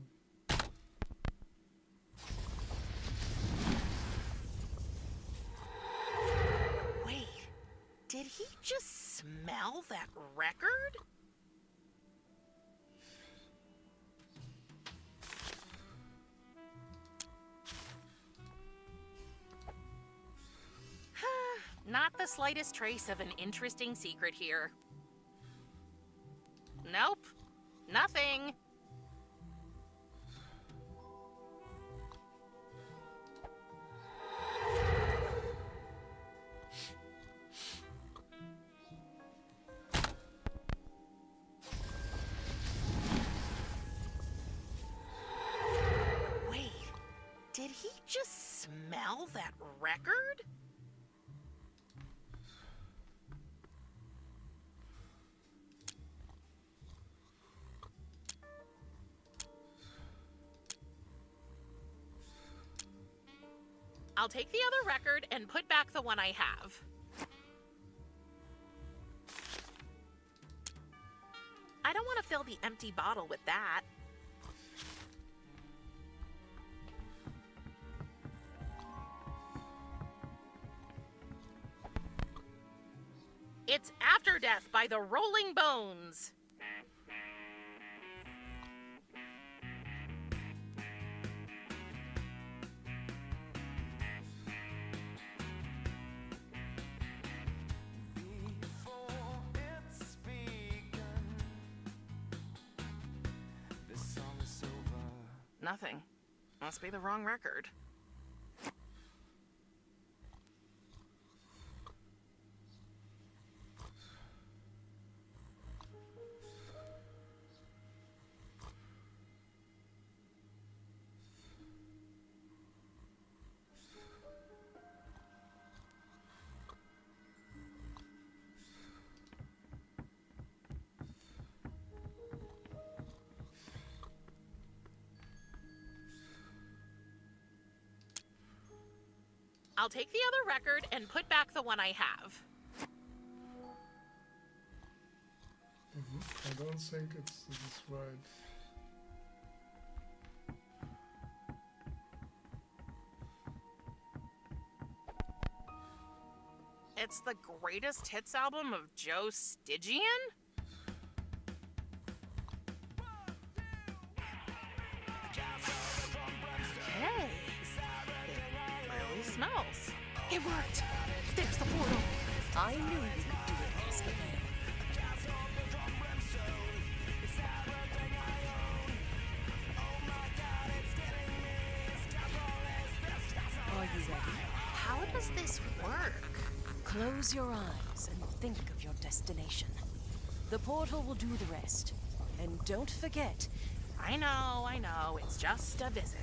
just smell that record? Not the slightest trace of an interesting secret here. Nope. Nothing. Wait, did he just smell that record? I'll take the other record and put back the one I have. I don't want to fill the empty bottle with that. It's After Death by the Rolling Bones. Nothing. Must be the wrong record. I'll take the other record and put back the one I have. I don't think this is right. It's the greatest hits album of Joe Stygian? Hey, it really smells. It worked! There's the portal! I knew you could do it, Miss McCann. Are you ready? How does this work? Close your eyes and think of your destination. The portal will do the rest. And don't forget... I know, it's just a visit.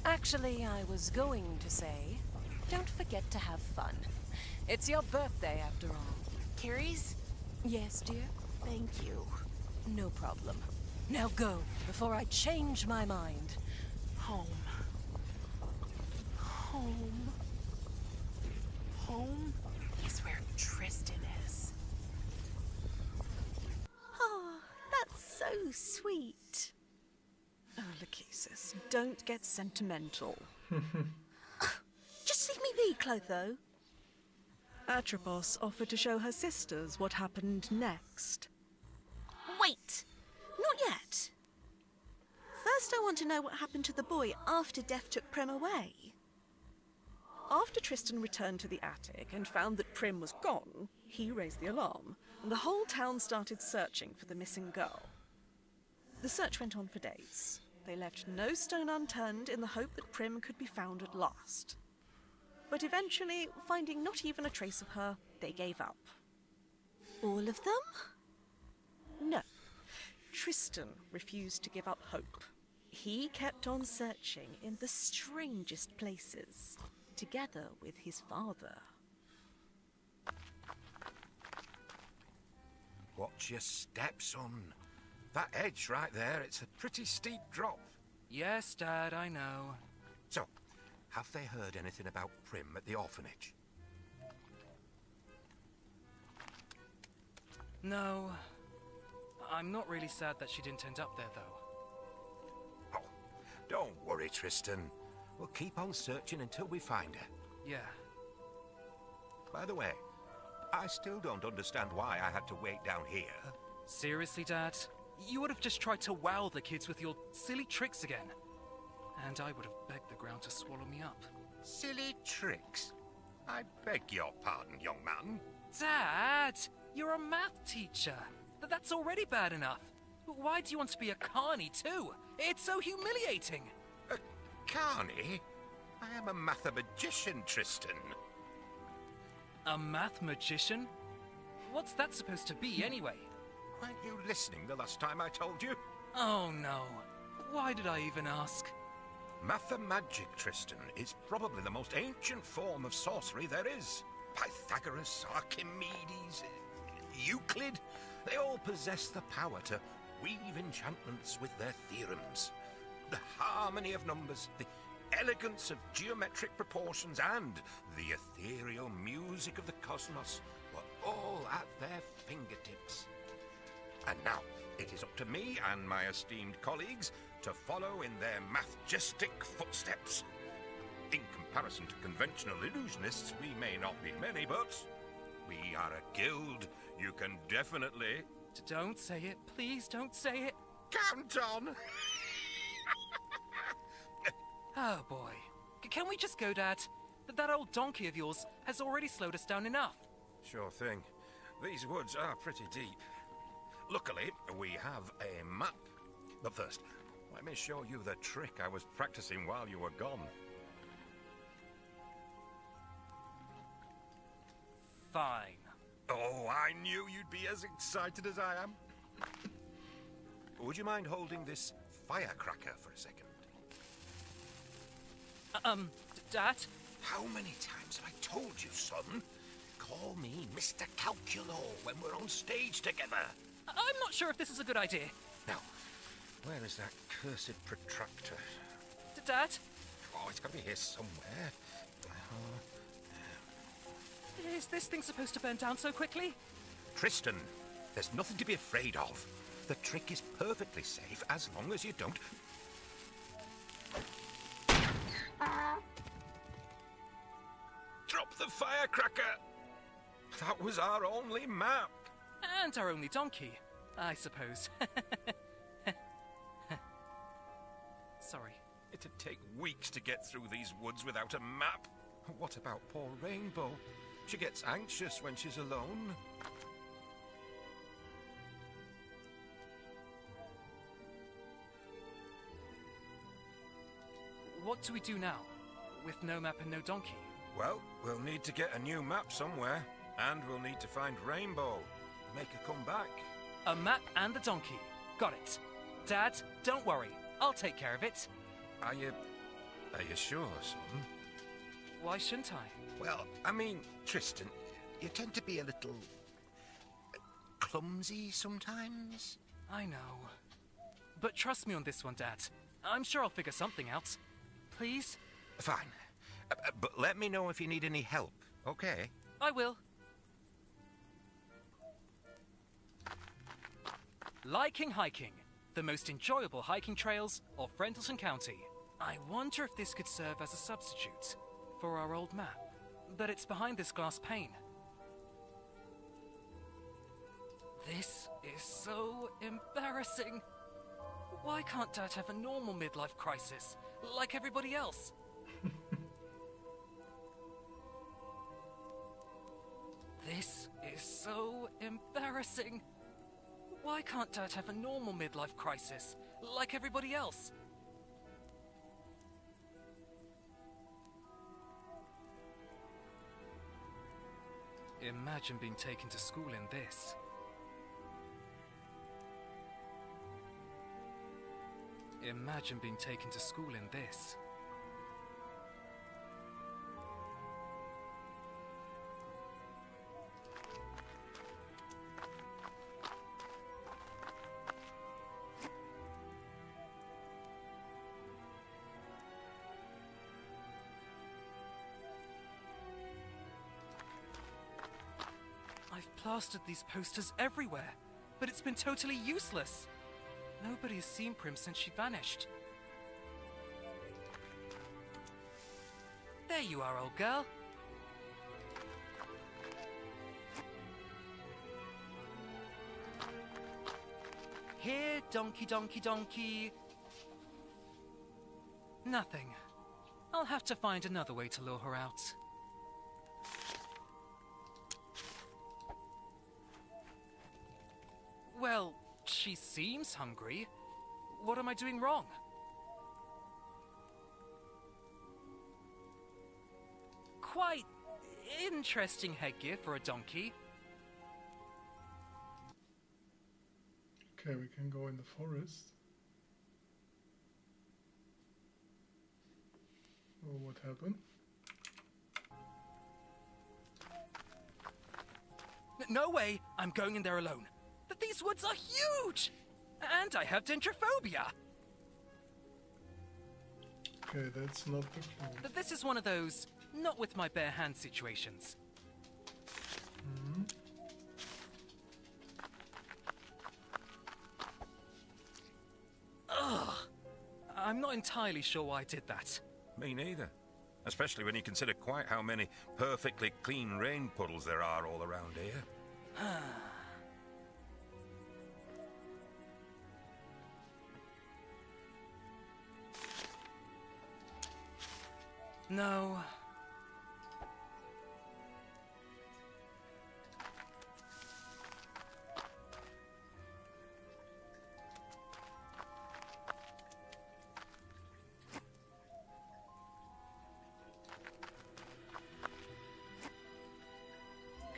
Actually, I was going to say, don't forget to have fun. It's your birthday, after all. Carrie's? Yes, dear? Thank you. No problem. Now go, before I change my mind. Home. Home. Home is where Tristan is. Oh, that's so sweet. Oh, Lachesis, don't get sentimental. Just leave me be, Clotho. Atropos offered to show her sisters what happened next. Wait! Not yet. First I want to know what happened to the boy after Death took Prim away. After Tristan returned to the attic and found that Prim was gone, he raised the alarm, and the whole town started searching for the missing girl. The search went on for days. They left no stone unturned in the hope that Prim could be found at last. But eventually, finding not even a trace of her, they gave up. All of them? No. Tristan refused to give up hope. He kept on searching in the strangest places, together with his father. Watch your steps, on. That edge right there, it's a pretty steep drop. Yes, Dad, I know. So, have they heard anything about Prim at the orphanage? No. I'm not really sad that she didn't end up there, though. Oh, don't worry, Tristan. We'll keep on searching until we find her. Yeah. By the way, I still don't understand why I had to wait down here. Seriously, Dad? You would have just tried to wow the kids with your silly tricks again. And I would have begged the ground to swallow me up. Silly tricks? I beg your pardon, young man. Dad! You're a math teacher. That's already bad enough. Why do you want to be a carny too? It's so humiliating. A carny? I am a mathematician, Tristan. A math magician? What's that supposed to be anyway? Weren't you listening the last time I told you? Oh no. Why did I even ask? Mathemagic, Tristan, is probably the most ancient form of sorcery there is. Pythagoras, Archimedes, Euclid, they all possess the power to weave enchantments with their theorems. The harmony of numbers, the elegance of geometric proportions, and the ethereal music of the cosmos were all at their fingertips. And now, it is up to me and my esteemed colleagues to follow in their mathgistic footsteps. In comparison to conventional illusionists, we may not be many, but we are a guild. You can definitely... Don't say it. Please don't say it. Count on! Oh boy. Can we just go, Dad? That old donkey of yours has already slowed us down enough. Sure thing. These woods are pretty deep. Luckily, we have a map. But first, let me show you the trick I was practicing while you were gone. Fine. Oh, I knew you'd be as excited as I am. Would you mind holding this firecracker for a second? Dad? How many times have I told you, son? Call me Mr. Calculo when we're on stage together. I'm not sure if this is a good idea. Now, where is that cursed protractor? Dad? Oh, it's got to be here somewhere. Is this thing supposed to burn down so quickly? Tristan, there's nothing to be afraid of. The trick is perfectly safe as long as you don't... Drop the firecracker! That was our only map. And our only donkey, I suppose. Sorry. It'd take weeks to get through these woods without a map. What about poor Rainbow? She gets anxious when she's alone. What do we do now? With no map and no donkey? Well, we'll need to get a new map somewhere. And we'll need to find Rainbow. Make her come back. A map and the donkey. Got it. Dad, don't worry. I'll take care of it. Are you sure, son? Why shouldn't I? Well, I mean, Tristan, you tend to be a little... clumsy sometimes. I know. But trust me on this one, Dad. I'm sure I'll figure something out. Please? Fine. But let me know if you need any help, okay? I will. Liking hiking. The most enjoyable hiking trails of Friendleton County. I wonder if this could serve as a substitute for our old map. But it's behind this glass pane. This is so embarrassing. Why can't Dad have a normal midlife crisis, like everybody else? This is so embarrassing. Why can't Dad have a normal midlife crisis, like everybody else? Imagine being taken to school in this. Imagine being taken to school in this. I've plastered these posters everywhere, but it's been totally useless. Nobody has seen Prim since she vanished. There you are, old girl. Here, donkey, donkey, donkey. Nothing. I'll have to find another way to lure her out. Well, she seems hungry. What am I doing wrong? Quite interesting headgear for a donkey. Okay, we can go in the forest. Oh, what happened? No way! I'm going in there alone. These woods are huge! And I have dendrophobia! Okay, that's not the clue. This is one of those not with my bare hand situations. Ugh! I'm not entirely sure why I did that. Me neither. Especially when you consider quite how many perfectly clean rain puddles there are all around here. No.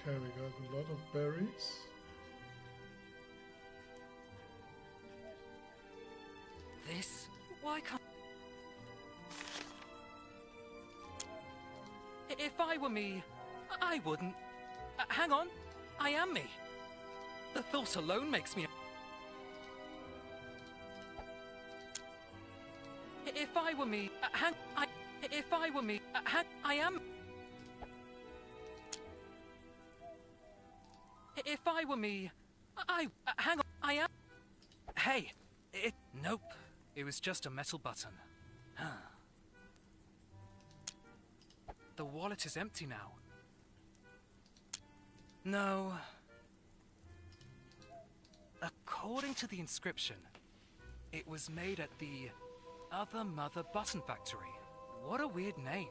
Okay, we got a lot of berries. This? Why can't... If I were me, I wouldn't. Hang on, I am me. The thought alone makes me... If I were me, if I were me, I am... If I were me, hang on, I am... Hey, nope, it was just a metal button. The wallet is empty now. No. According to the inscription, it was made at the Other Mother Button Factory. What a weird name.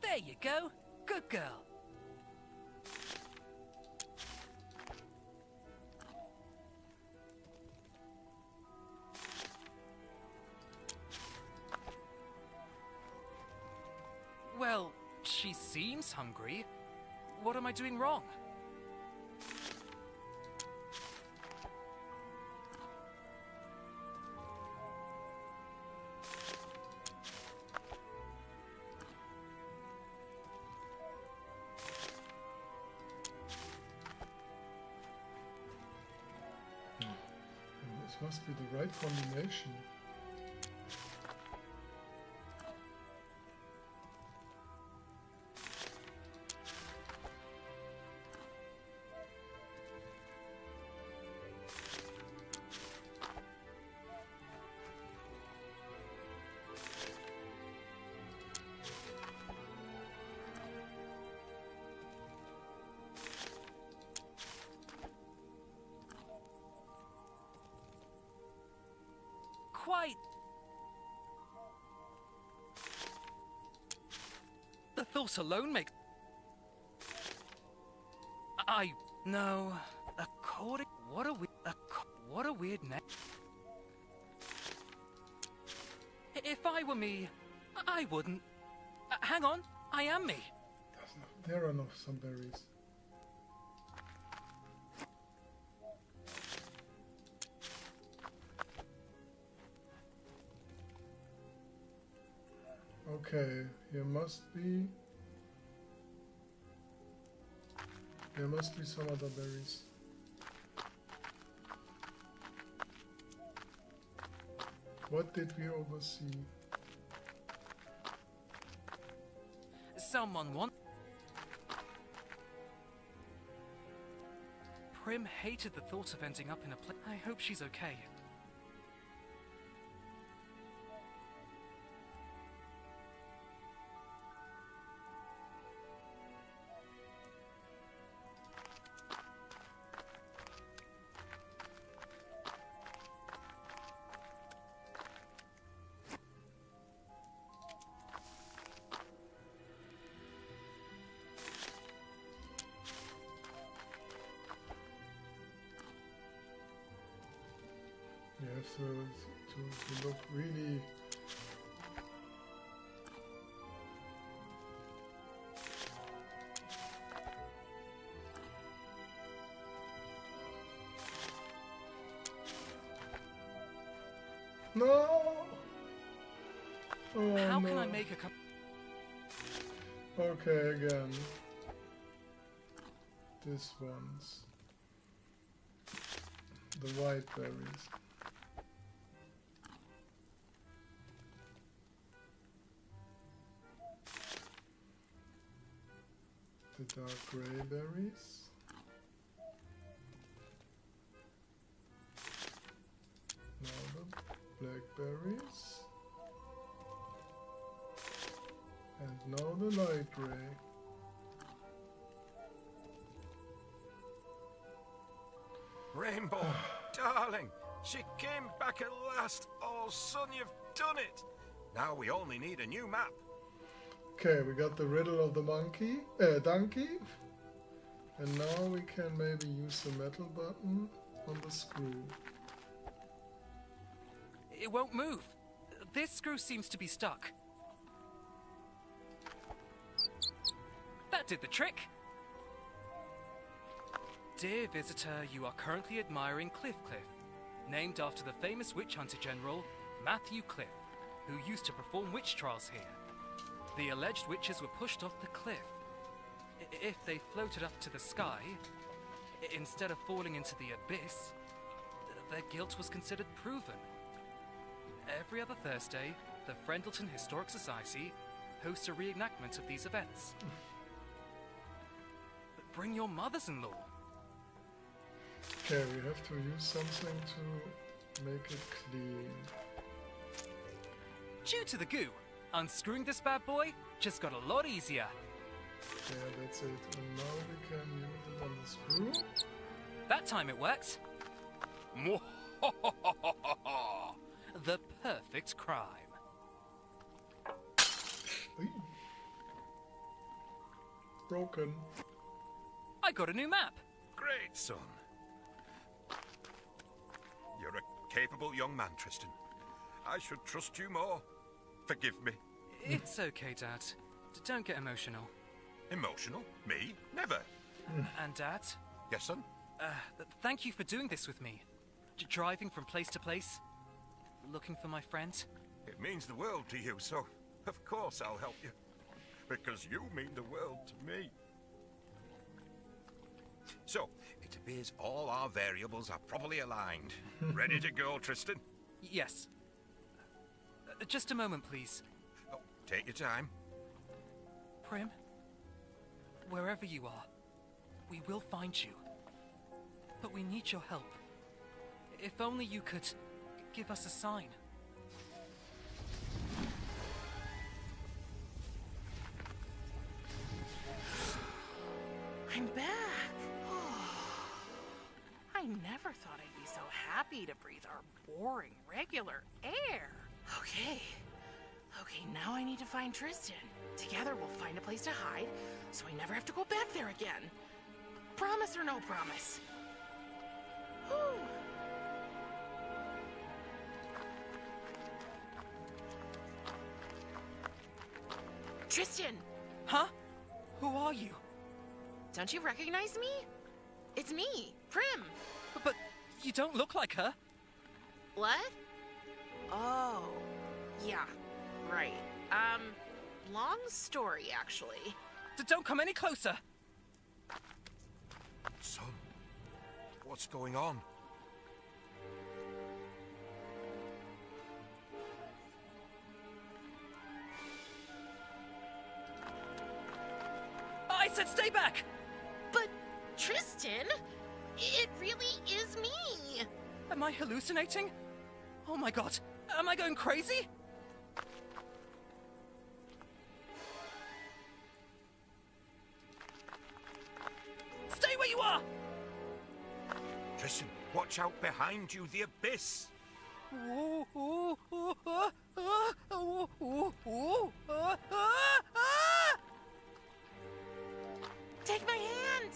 There you go. Good girl. Well, she seems hungry. What am I doing wrong? This must be the right combination. Quite. The thought alone makes... No. According... What a weird name. If I were me, I wouldn't. Hang on, I am me. There are some berries. Okay, there must be some other berries. What did we oversee? Someone want... Prim hated the thought of ending up in a place. I hope she's okay. You have to look really. No! Oh, How no. can I make a Okay, again. This one's the white berries. The dark gray berries. Now the blackberries. And now the light gray. Rainbow, darling, she came back at last. Oh, son, you've done it. Now we only need a new map. Okay, we got the riddle of the donkey. And now we can maybe use the metal button on the screw. It won't move. This screw seems to be stuck. That did the trick. Dear visitor, you are currently admiring Cliff, named after the famous witch hunter general Matthew Cliff, who used to perform witch trials here. The alleged witches were pushed off the cliff. If they floated up to the sky, instead of falling into the abyss, their guilt was considered proven. Every other Thursday, the Friendleton Historic Society hosts a reenactment of these events. But bring your mothers-in-law. Okay, we have to use something to make it clean. Due to the goo, unscrewing this bad boy just got a lot easier. Yeah, that's it. And now we can use it on the screw. That time it worked. The perfect crime. Eee. Broken. I got a new map. Great, son. You're a capable young man, Tristan. I should trust you more. Forgive me. It's okay, Dad. Don't get emotional. Emotional? Me? Never. And Dad, Yes, son? thank you for doing this with me. Driving from place to place, looking for my friend. It means the world to you, so of course I'll help you. Because you mean the world to me. So, it appears all our variables are properly aligned. Ready to go, Tristan? Yes. Just a moment, please. Oh, take your time. Prim, wherever you are, we will find you. But we need your help. If only you could give us a sign. I'm back. I never thought I'd be so happy to breathe our boring, regular air. Okay, now I need to find Tristan. Together we'll find a place to hide, so I never have to go back there again. Promise or no promise? Whew. Tristan! Huh? Who are you? Don't you recognize me? It's me, Prim. But you don't look like her. What? Oh, yeah, right. Long story, actually. Don't come any closer. Son, what's going on? I said stay back! But, Tristan, It really is me! Am I hallucinating? Oh my god, am I going crazy? Stay where you are! Tristan, watch out behind you, the abyss! Take my hand!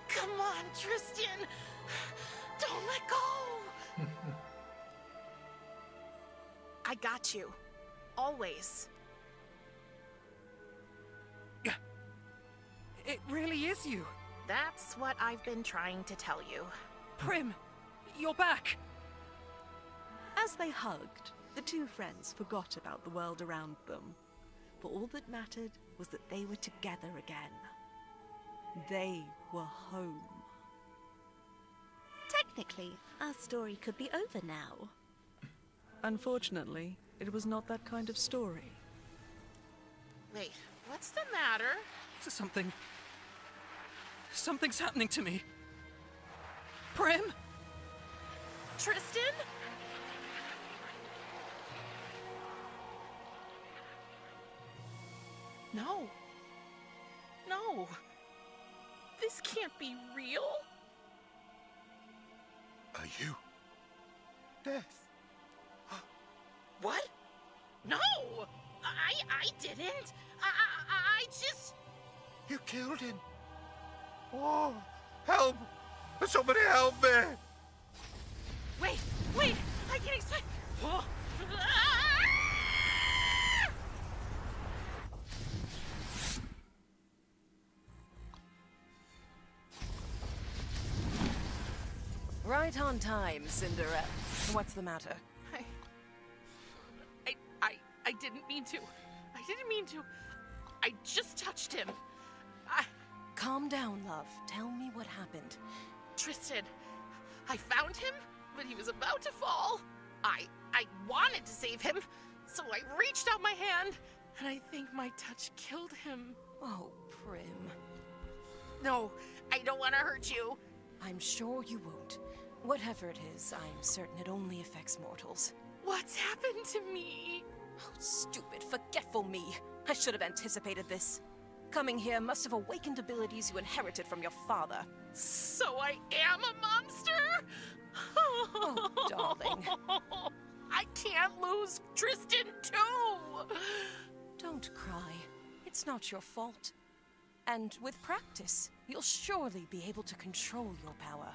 Come on, Tristan! Don't let go! I got you. Always. It really is you. That's what I've been trying to tell you. Prim, you're back. As they hugged, the two friends forgot about the world around them. For all that mattered was that they were together again. They were home. Technically, our story could be over now. Unfortunately, it was not that kind of story. Wait, what's the matter? Something's happening to me. Prim? Tristan? No. No. This can't be real. Are you... Death? What? No! I didn't. I just... You killed him. Oh, help! Somebody help me! Wait! I can explain. Oh. Right on time, Cinderella. What's the matter? I didn't mean to. I didn't mean to. I just touched him. Calm down, love. Tell me what happened. Tristan, I found him, but he was about to fall. I wanted to save him, so I reached out my hand, and I think my touch killed him. Oh, Prim. No, I don't want to hurt you. I'm sure you won't. Whatever it is, I'm certain it only affects mortals. What's happened to me? Oh, stupid, forgetful me. I should have anticipated this. Coming here must have awakened abilities you inherited from your father. So I am a monster? Oh, darling. I can't lose Tristan, too! Don't cry. It's not your fault. And with practice, you'll surely be able to control your power.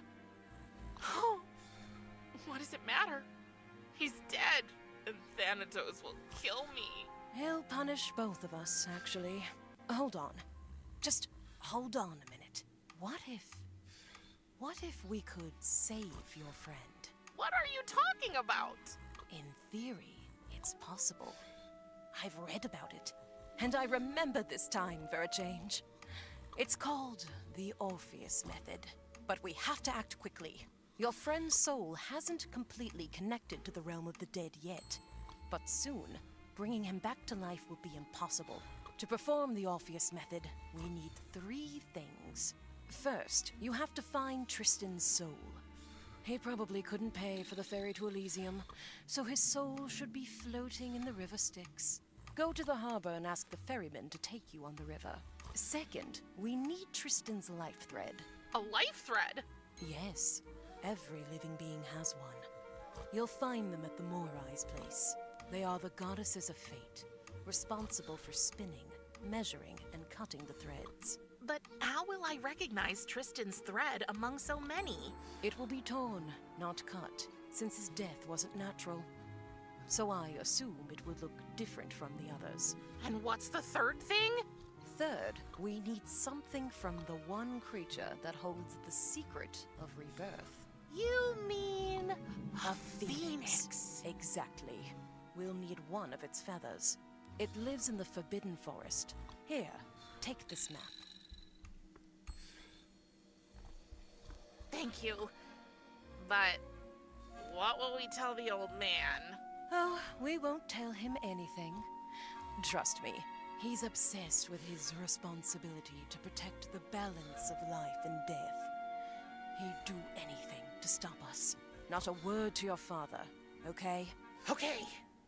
What does it matter? He's dead, and Thanatos will kill me. He'll punish both of us, actually. Hold on. Just hold on a minute. What if we could save your friend? What are you talking about? In theory, it's possible. I've read about it, and I remember this time for a change. It's called the Orpheus Method, but we have to act quickly. Your friend's soul hasn't completely connected to the realm of the dead yet, but soon, bringing him back to life will be impossible. To perform the Orpheus Method, we need 3 things. First, you have to find Tristan's soul. He probably couldn't pay for the ferry to Elysium, so his soul should be floating in the river Styx. Go to the harbor and ask the ferryman to take you on the river. Second, we need Tristan's life thread. A life thread? Yes, every living being has one. You'll find them at the Moirai's place. They are the goddesses of fate, responsible for spinning, measuring, and cutting the threads. But how will I recognize Tristan's thread among so many? It will be torn, not cut, since his death wasn't natural. So I assume it would look different from the others. And what's the third thing? Third, we need something from the one creature that holds the secret of rebirth. You mean A phoenix. Exactly. We'll need one of its feathers. It lives in the Forbidden Forest. Here, take this map. Thank you. But what will we tell the old man? Oh, we won't tell him anything. Trust me, He's obsessed with his responsibility to protect the balance of life and death. He'd do anything to stop us. Not a word to your father, okay? Okay.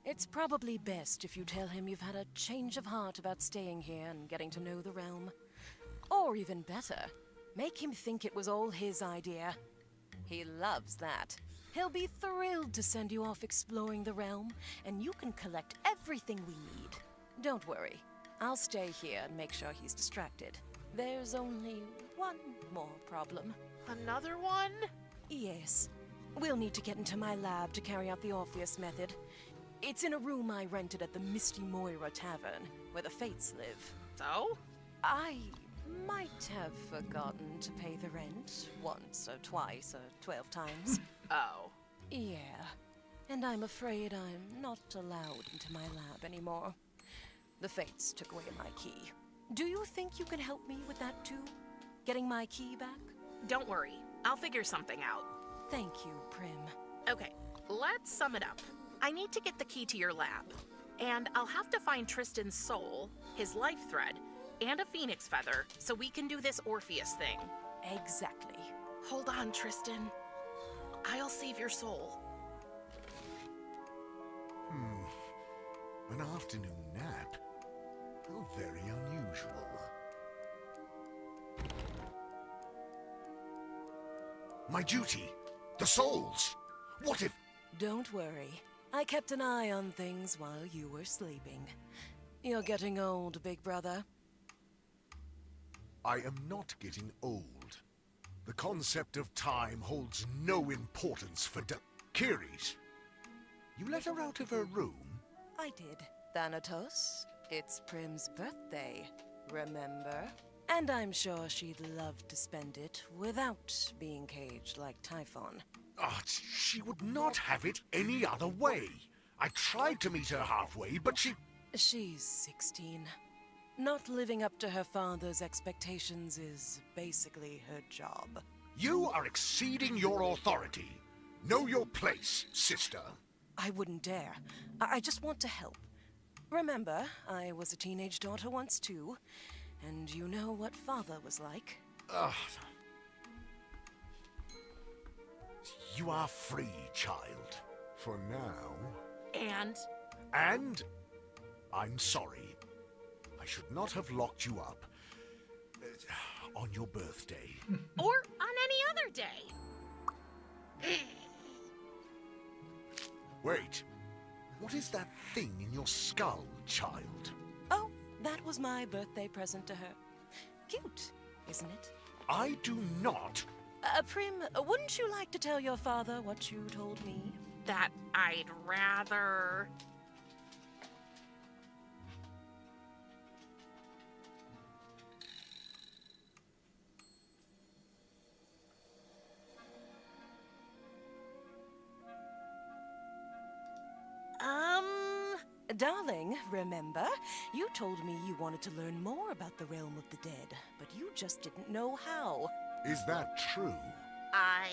It's probably best if you tell him you've had a change of heart about staying here and getting to know the realm. Or even better, make him think it was all his idea. He loves that. He'll be thrilled to send you off exploring the realm, and you can collect everything we need. Don't worry, I'll stay here and make sure he's distracted. There's only one more problem. Another one? Yes. We'll need to get into my lab to carry out the Orpheus method. It's in a room I rented at the Misty Moira Tavern, where the Fates live. So? I might have forgotten to pay the rent once or twice or 12 times. Oh. Yeah. And I'm afraid I'm not allowed into my lab anymore. The Fates took away my key. Do you think you can help me with that too? Getting my key back? Don't worry. I'll figure something out. Thank you, Prim. Okay, let's sum it up. I need to get the key to your lab. And I'll have to find Tristan's soul, his life thread, and a phoenix feather so we can do this Orpheus thing. Exactly. Hold on, Tristan. I'll save your soul. An afternoon nap? How very unusual. My duty! The souls! What if... Don't worry. I kept an eye on things while you were sleeping. You're getting old, big brother. I am not getting old. The concept of time holds no importance for Kiris. You let her out of her room? I did. Thanatos, it's Prim's birthday, remember? And I'm sure she'd love to spend it without being caged like Typhon. She would not have it any other way. I tried to meet her halfway, but she... She's 16. Not living up to her father's expectations is basically her job. You are exceeding your authority. Know your place, sister. I wouldn't dare. I just want to help. Remember, I was a teenage daughter once too, and you know what father was like. You are free, child. For now. And I'm sorry. I should not have locked you up on your birthday. Or on any other day. Wait. What is that thing in your skull, child? Oh, that was my birthday present to her. Cute, isn't it? I do not. Prim, wouldn't you like to tell your father what you told me? That I'd rather... Darling, remember? You told me you wanted to learn more about the realm of the dead, but you just didn't know how. Is that true? I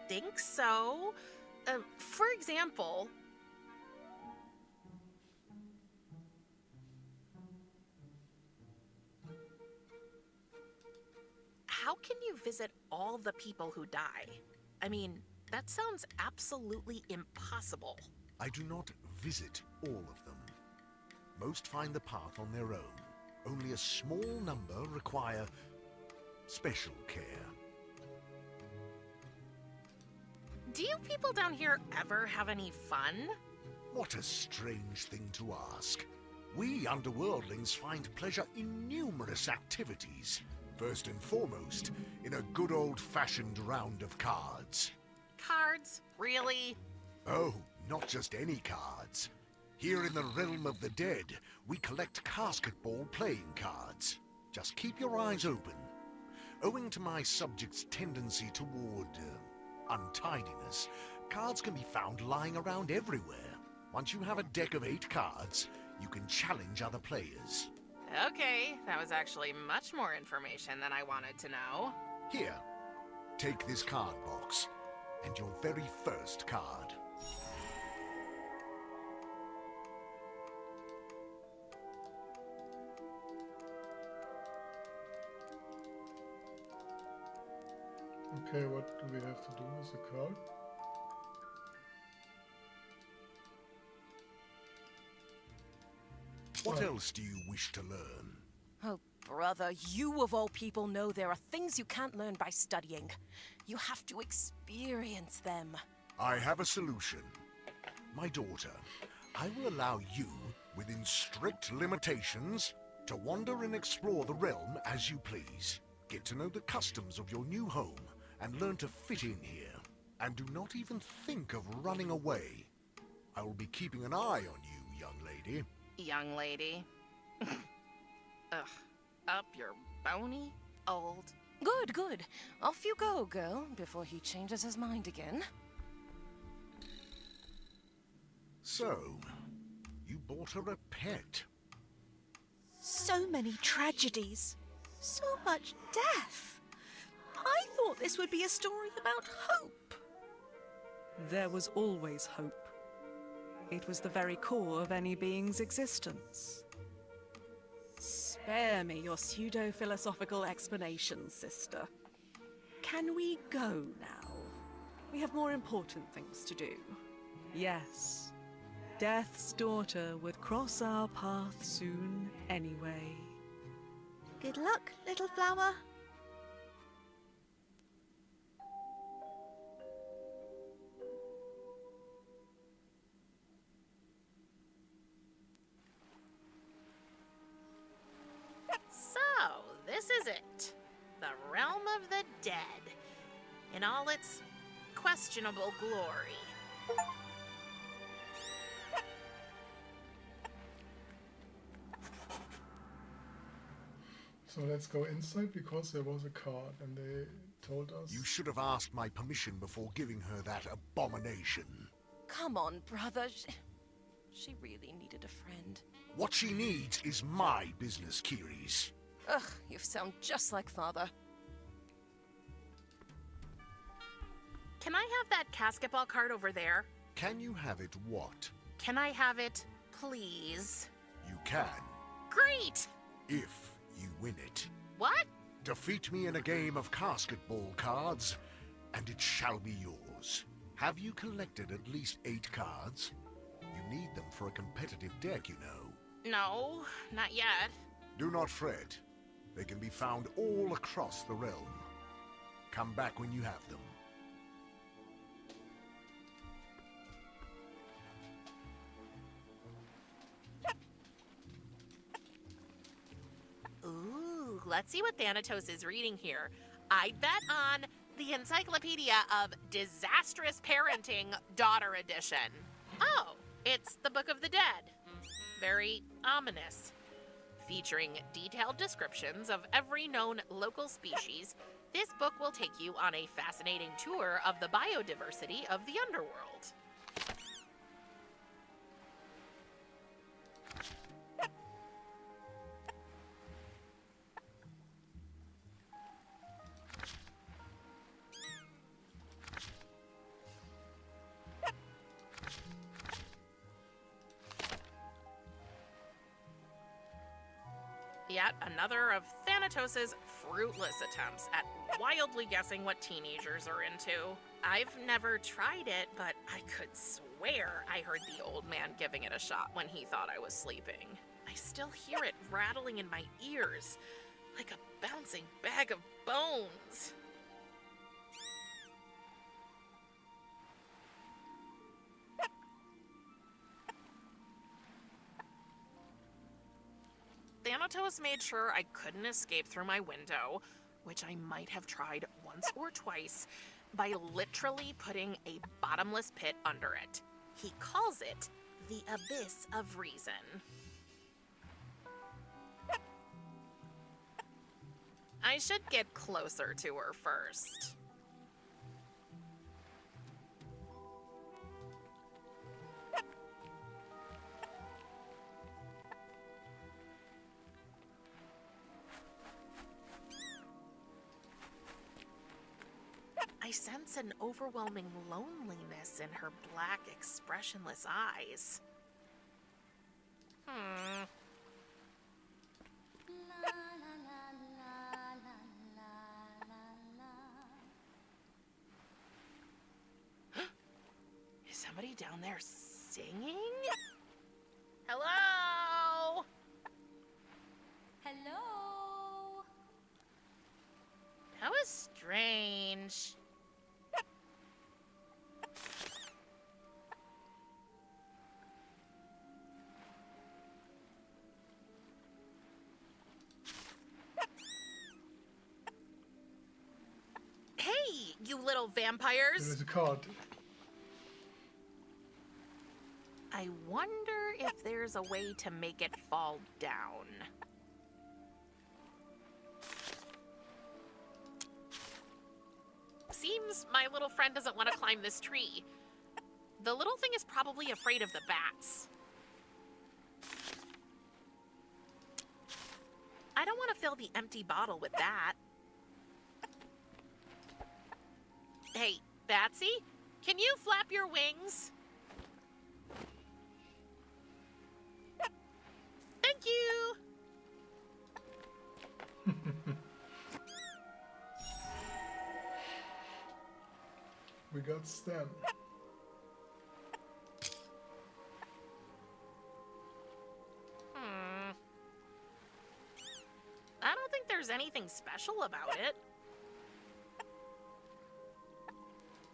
think so. For example... How can you visit all the people who die? I mean, that sounds absolutely impossible. I do not visit all of them. Most find the path on their own. Only a small number require special care. Do you people down here ever have any fun? What a strange thing to ask. We underworldlings find pleasure in numerous activities. First and foremost, in a good old-fashioned round of cards. Cards? Really? Oh, not just any cards. Here in the realm of the dead, we collect basketball playing cards. Just keep your eyes open. Owing to my subject's tendency toward untidiness, cards can be found lying around everywhere. Once you have a deck of 8 cards, you can challenge other players. Okay, that was actually much more information than I wanted to know. Here, take this card box, and your very first card. Okay, what do we have to do with the card? What else do you wish to learn? Oh, brother, you of all people know there are things you can't learn by studying. You have to experience them. I have a solution. My daughter, I will allow you, within strict limitations, to wander and explore the realm as you please. Get to know the customs of your new home and learn to fit in here. And do not even think of running away. I will be keeping an eye on you, young lady. Young lady. Ugh. Up your bony old. Good, good. Off you go, girl, before he changes his mind again. So, you bought her a pet. So many tragedies. So much death. I thought this would be a story about hope. There was always hope. It was the very core of any being's existence. Spare me your pseudo-philosophical explanations, sister. Can we go now? We have more important things to do. Yes, Death's daughter would cross our path soon anyway. Good luck, little flower. So, this is it. The realm of the dead. In all its questionable glory. So let's go inside because there was a card and they told us. You should have asked my permission before giving her that abomination. Come on, brother. She really needed a friend. What she needs is my business, Kiris. Ugh, you sound just like father. Can I have that basketball card over there? Can you have it what? Can I have it, please? You can, Great! if you win it. What? Defeat me in a game of basketball cards, and it shall be yours. Have you collected at least 8 cards? You need them for a competitive deck, you know. No, not yet. Do not fret. They can be found all across the realm. Come back when you have them. Ooh, let's see what Thanatos is reading here. I'd bet on the Encyclopedia of Disastrous Parenting, Daughter Edition. Oh, it's the Book of the Dead. Very ominous. Featuring detailed descriptions of every known local species, this book will take you on a fascinating tour of the biodiversity of the underworld. Yet another of Thanatos' fruitless attempts at wildly guessing what teenagers are into. I've never tried it, but I could swear I heard the old man giving it a shot when he thought I was sleeping. I still hear it rattling in my ears, like a bouncing bag of bones. Thanatos made sure I couldn't escape through my window, which I might have tried once or twice, by literally putting a bottomless pit under it. He calls it the Abyss of Reason. I should get closer to her first. I sense an overwhelming loneliness in her black, expressionless eyes. somebody down there singing? Hello? Hello? That was strange. Hey, you little vampires. There is a card. I wonder if there's a way to make it fall down. Seems my little friend doesn't want to climb this tree. The little thing is probably afraid of the bats. I don't want to fill the empty bottle with that. Hey, Batsy, can you flap your wings? Thank you! We got Stan. I don't think there's anything special about it.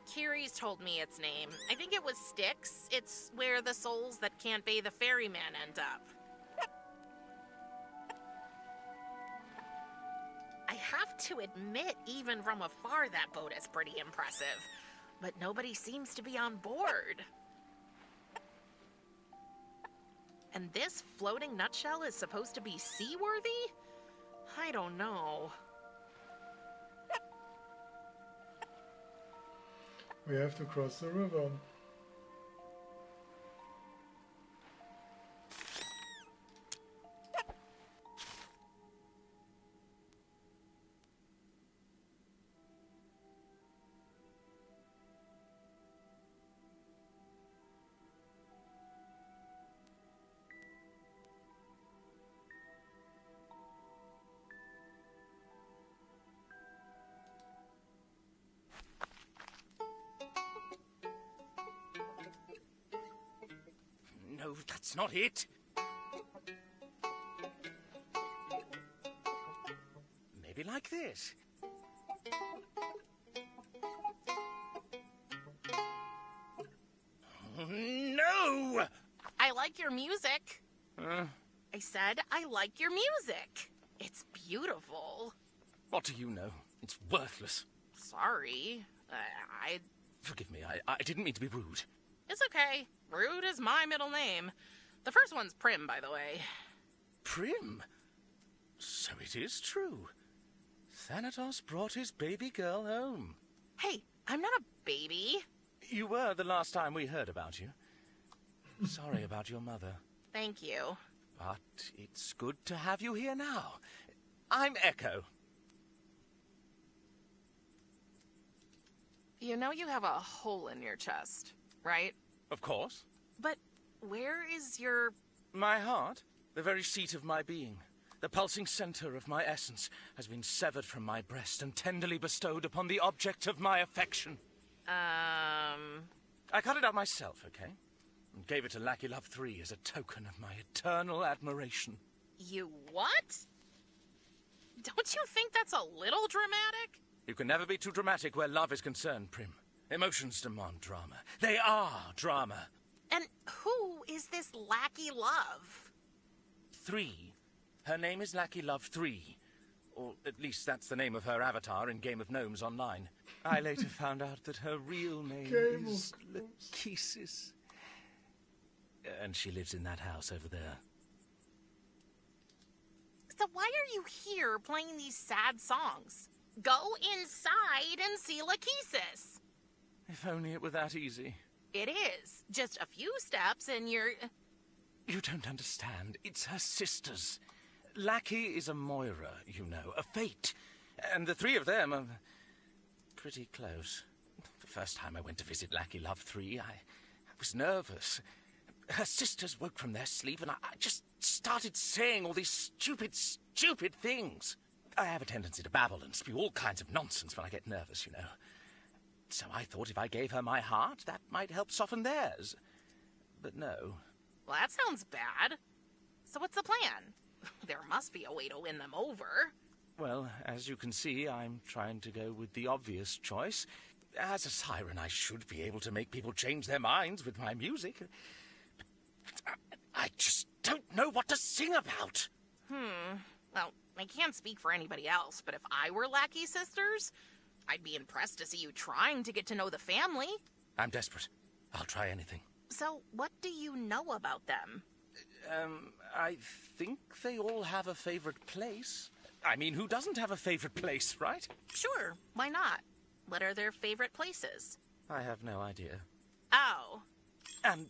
Kiri's told me its name. I think it was Styx. It's where the souls that can't bathe the ferryman end up. I have to admit, even from afar, that boat is pretty impressive. But nobody seems to be on board. And this floating nutshell is supposed to be seaworthy? I don't know. We have to cross the river. No, that's not it. Maybe like this. No! I like your music. I said I like your music. It's beautiful. What do you know? It's worthless. Sorry. I Forgive me, I didn't mean to be rude. It's okay. Rude is my middle name. The first one's Prim, by the way. Prim? So it is true. Thanatos brought his baby girl home. Hey, I'm not a baby. You were the last time we heard about you. Sorry about your mother. Thank you. But it's good to have you here now. I'm Echo. You know you have a hole in your chest, right? Of course. But where is your... My heart, the very seat of my being, the pulsing center of my essence, has been severed from my breast and tenderly bestowed upon the object of my affection. I cut it out myself, okay? And gave it to Lackey Love 3 as a token of my eternal admiration. You what? Don't you think that's a little dramatic? You can never be too dramatic where love is concerned, Prim. Emotions demand drama. They are drama. And who is this Lackey Love? 3. Her name is Lackey Love 3. Or at least that's the name of her avatar in Game of Gnomes Online. I later found out that her real name is Lachesis. And she lives in that house over there. So why are you here playing these sad songs? Go inside and see Lachesis. If only it were that easy. It is. Just a few steps and you're... You don't understand. It's her sisters. Lackey is a Moira, you know, a fate. And the 3 of them are pretty close. The first time I went to visit Lackey Love 3, I was nervous. Her sisters woke from their sleep and I just started saying all these stupid things. I have a tendency to babble and spew all kinds of nonsense when I get nervous, you know. so I thought if I gave her my heart, that might help soften theirs. But no. Well, that sounds bad. So what's the plan? There must be a way to win them over. Well, as you can see, I'm trying to go with the obvious choice. As a siren, I should be able to make people change their minds with my music. I just don't know what to sing about. Well, I can't speak for anybody else, but if I were Lackey Sisters, I'd be impressed to see you trying to get to know the family. I'm desperate. I'll try anything. So, what do you know about them? I think they all have a favorite place. I mean, who doesn't have a favorite place, right? Sure, why not? What are their favorite places? I have no idea. Oh. And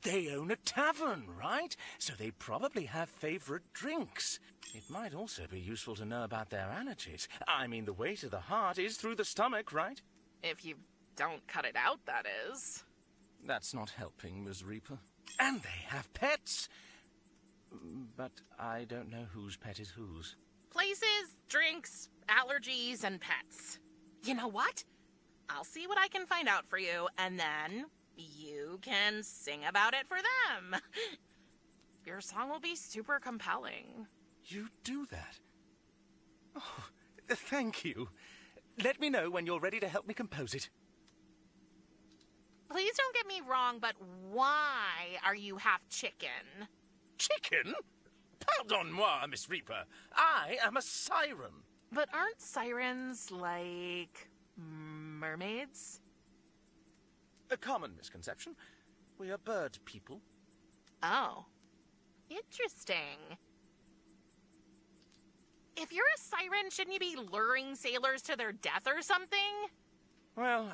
they own a tavern, right? So they probably have favorite drinks. It might also be useful to know about their allergies. I mean, the way to the heart is through the stomach, right? If you don't cut it out, that is. That's not helping, Ms. Reaper. And they have pets. But I don't know whose pet is whose. Places, drinks, allergies, and pets. You know what? I'll see what I can find out for you, and then you can sing about it for them. Your song will be super compelling. You do that? Oh, thank you. Let me know when you're ready to help me compose it. Please don't get me wrong, but why are you half chicken? Chicken? Pardon-moi, Miss Reaper. I am a siren. But aren't sirens like mermaids? A common misconception. We are bird people. Oh. Interesting. If you're a siren, shouldn't you be luring sailors to their death or something? Well,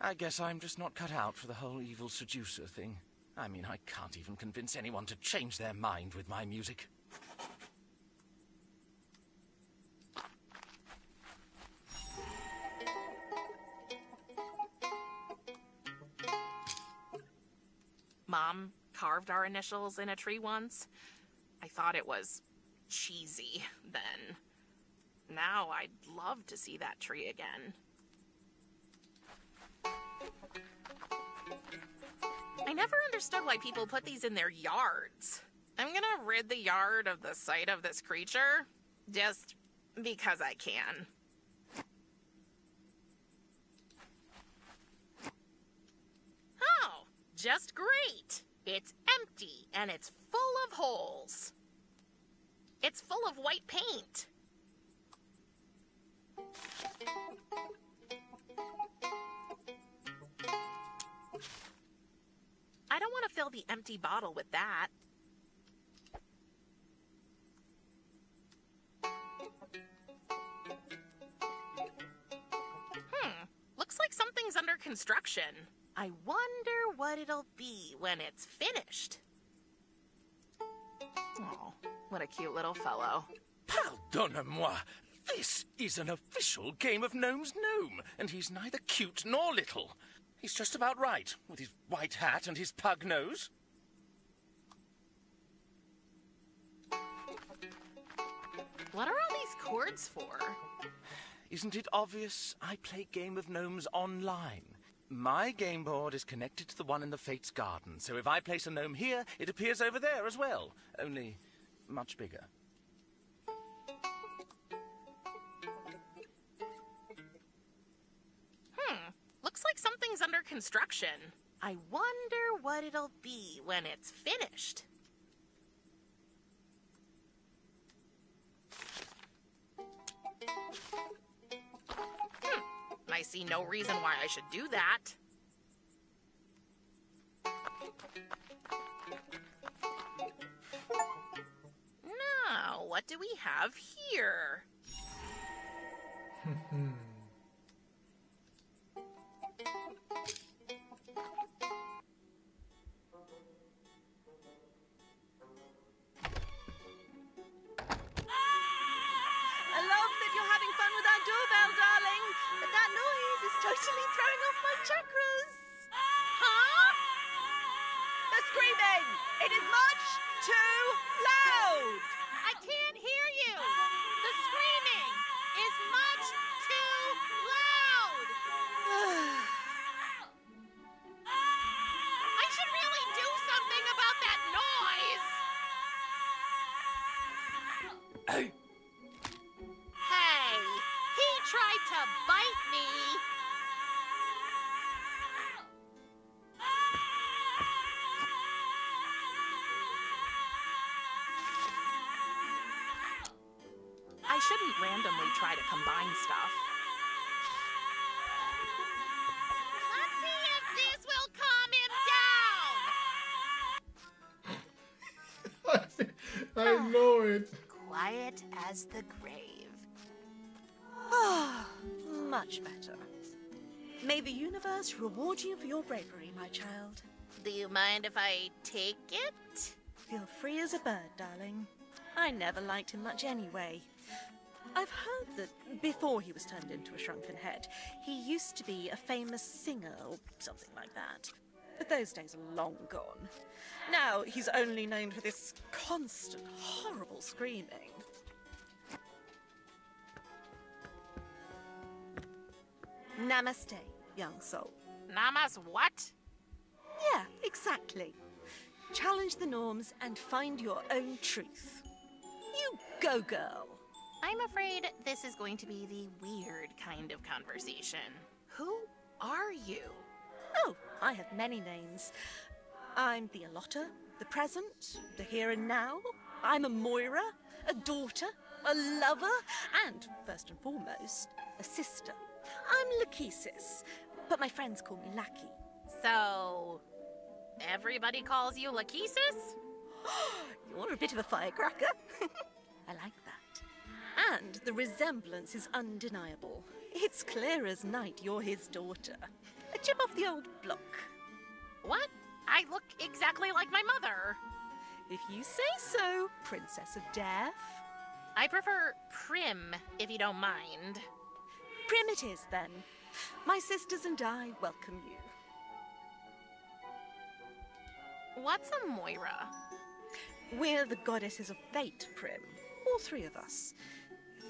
I guess I'm just not cut out for the whole evil seducer thing. I mean, I can't even convince anyone to change their mind with my music. Mom carved our initials in a tree once. I thought it was cheesy then. Now I'd love to see that tree again. I never understood why people put these in their yards. I'm gonna rid the yard of the sight of this creature, just because I can. Oh, just great. It's empty, and it's full of holes. It's full of white paint. I don't want to fill the empty bottle with that. Looks like something's under construction. I wonder what it'll be when it's finished. Oh, what a cute little fellow. Pardonnez-moi. This is an official Game of Gnomes gnome, and he's neither cute nor little. He's just about right, with his white hat and his pug nose. What are all these chords for? Isn't it obvious? I play Game of Gnomes online. My game board is connected to the one in the Fates Garden, so if I place a gnome here, it appears over there as well, only much bigger. Looks like something's under construction. I wonder what it'll be when it's finished. I see no reason why I should do that. Now, what do we have here? Totally throwing off my chakras. Huh? The screaming! It is much too loud! I can't hear you! The screaming is much too loud! shouldn't randomly try to combine stuff. Let's see if this will calm him down! I know it. Quiet as the grave. Ah, much better. May the universe reward you for your bravery, my child. Do you mind if I take it? Feel free as a bird, darling. I never liked him much anyway. I've heard that before he was turned into a shrunken head, he used to be a famous singer or something like that. But those days are long gone. Now he's only known for this constant, horrible screaming. Namaste, young soul. Namas what? Yeah, exactly. Challenge the norms and find your own truth. You go, girl. I'm afraid this is going to be the weird kind of conversation. Who are you? Oh, I have many names. I'm the allotter, the present, the here and now. I'm a Moira, a daughter, a lover, and, first and foremost, a sister. I'm Lachesis, but my friends call me Lackey. So, everybody calls you Lachesis? You're a bit of a firecracker. I like that. And the resemblance is undeniable. It's clear as night you're his daughter. A chip off the old block. What? I look exactly like my mother. If you say so, Princess of Death. I prefer PRIM, if you don't mind. Prim it is, then. My sisters and I welcome you. What's a Moira? We're the goddesses of fate, Prim. All three of us.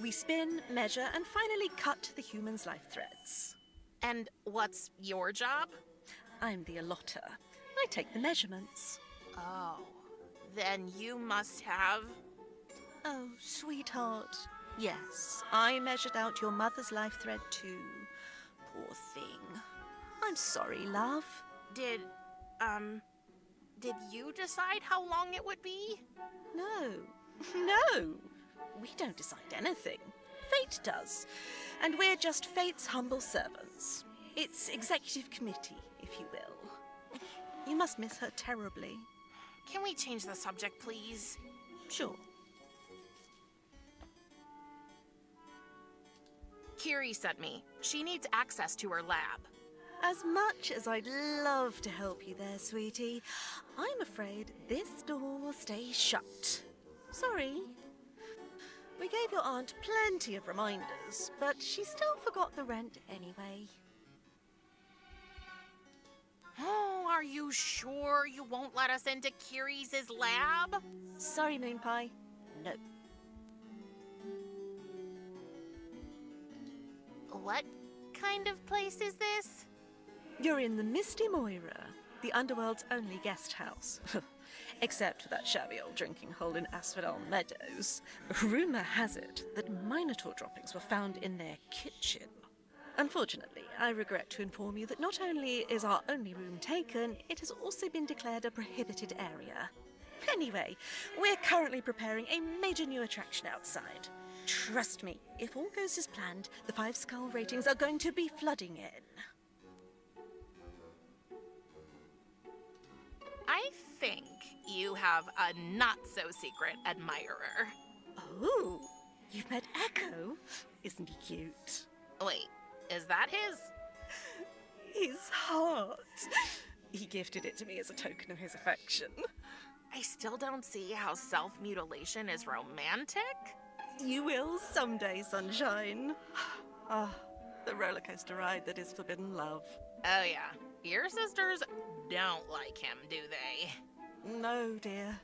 We spin, measure, and finally cut the human's life threads. And what's your job? I'm the allotter. I take the measurements. Oh, then you must have... Oh, sweetheart. Yes, I measured out your mother's life thread too. Poor thing. I'm sorry, love. Did you decide how long it would be? No. No. We don't decide anything. Fate does. And we're just fate's humble servants. It's executive committee, if you will. You must miss her terribly. Can we change the subject, please? Sure. Kiri sent me. She needs access to her lab. As much as I'd love to help you there, sweetie, I'm afraid this door will stay shut. Sorry. We gave your aunt plenty of reminders, but she still forgot the rent anyway. Oh, are you sure you won't let us into Kiri's lab? Sorry, Moon Pie. No. What kind of place is this? You're in the Misty Moira, the underworld's only guest house. Except for that shabby old drinking hole in Asphodel Meadows. Rumour has it that Minotaur droppings were found in their kitchen. Unfortunately, I regret to inform you that not only is our only room taken, it has also been declared a prohibited area. Anyway, we're currently preparing a major new attraction outside. Trust me, if all goes as planned, the 5-skull ratings are going to be flooding in. I think you have a not-so-secret admirer. Oh, you've met Echo? Isn't he cute? Wait, is that his? His heart. He gifted it to me as a token of his affection. I still don't see how self-mutilation is romantic. You will someday, sunshine. Ah, the roller coaster ride that is forbidden love. Oh yeah, your sisters don't like him, do they? No, dear.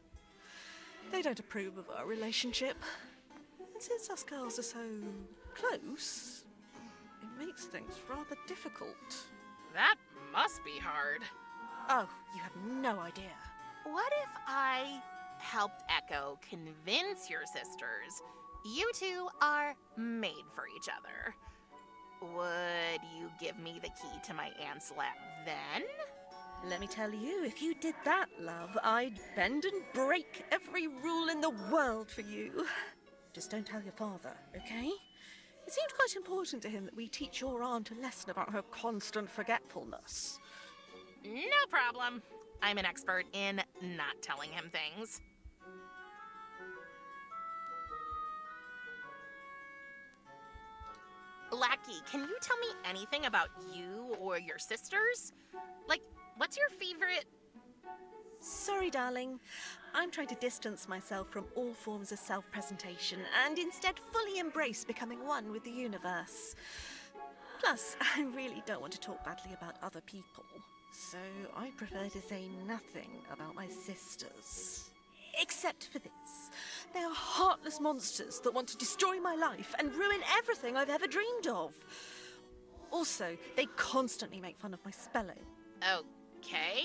They don't approve of our relationship. And since us girls are so close, it makes things rather difficult. That must be hard. Oh, you have no idea. What if I helped Echo convince your sisters you two are made for each other? Would you give me the key to my aunt's lab then? Let me tell you, if you did that, love, I'd bend and break every rule in the world for you. Just don't tell your father, okay? It seemed quite important to him that we teach your aunt a lesson about her constant forgetfulness. No problem. I'm an expert in not telling him things. Lackey, can you tell me anything about you or your sisters? Like, what's your favorite... Sorry, darling. I'm trying to distance myself from all forms of self-presentation and instead fully embrace becoming one with the universe. Plus, I really don't want to talk badly about other people, so I prefer to say nothing about my sisters. Except for this. They are heartless monsters that want to destroy my life and ruin everything I've ever dreamed of. Also, they constantly make fun of my spelling. Okay.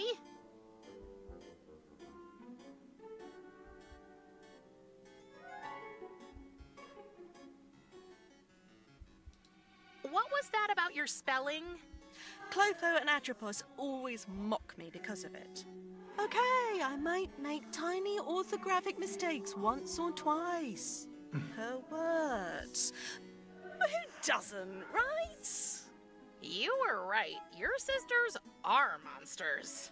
What was that about your spelling? Clotho and Atropos always mock me because of it. Okay, I might make tiny orthographic mistakes once or twice per word. But who doesn't, right? You were right. Your sisters are monsters.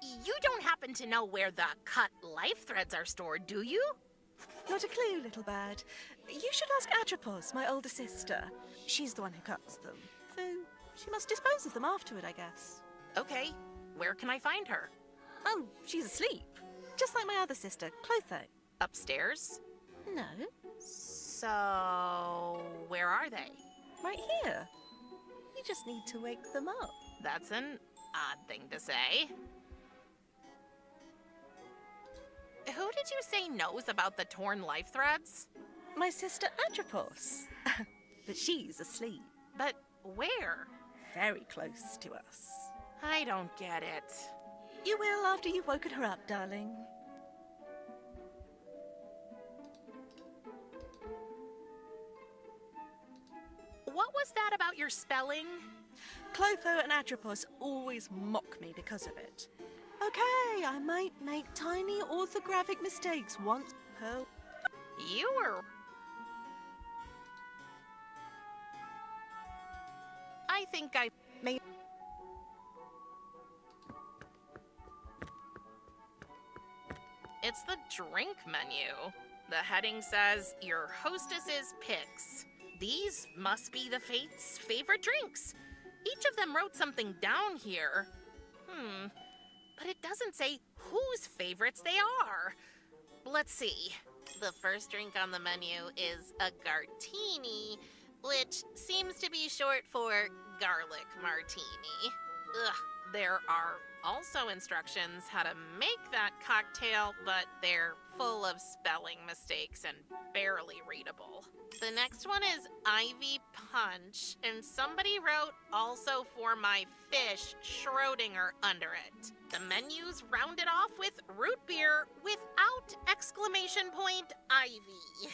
You don't happen to know where the cut life threads are stored, do you? Not a clue, little bird. You should ask Atropos, my older sister. She's the one who cuts them. So she must dispose of them afterward, I guess. Okay, where can I find her? Oh, she's asleep. Just like my other sister, Clotho. Upstairs? No, So, where are they? right here. You just need to wake them up. That's an odd thing to say. Who did you say knows about the torn life threads? My sister Atropos. But she's asleep. But where? Very close to us. I don't get it. You will after you've woken her up, darling. What was that about your spelling? Clotho and Atropos always mock me because of it. Okay, I might make tiny orthographic mistakes once per... You were... I think I may... It's the drink menu. The heading says, your hostess's picks. These must be the Fate's favorite drinks. Each of them wrote something down here. But it doesn't say whose favorites they are. Let's see. The first drink on the menu is a Gartini, which seems to be short for garlic martini. Ugh, there are also instructions how to make that cocktail, but they're full of spelling mistakes and barely readable. The next one is Ivy Punch, and somebody wrote also for my fish Schrodinger under it. The menu's rounded off with root beer without exclamation point Ivy.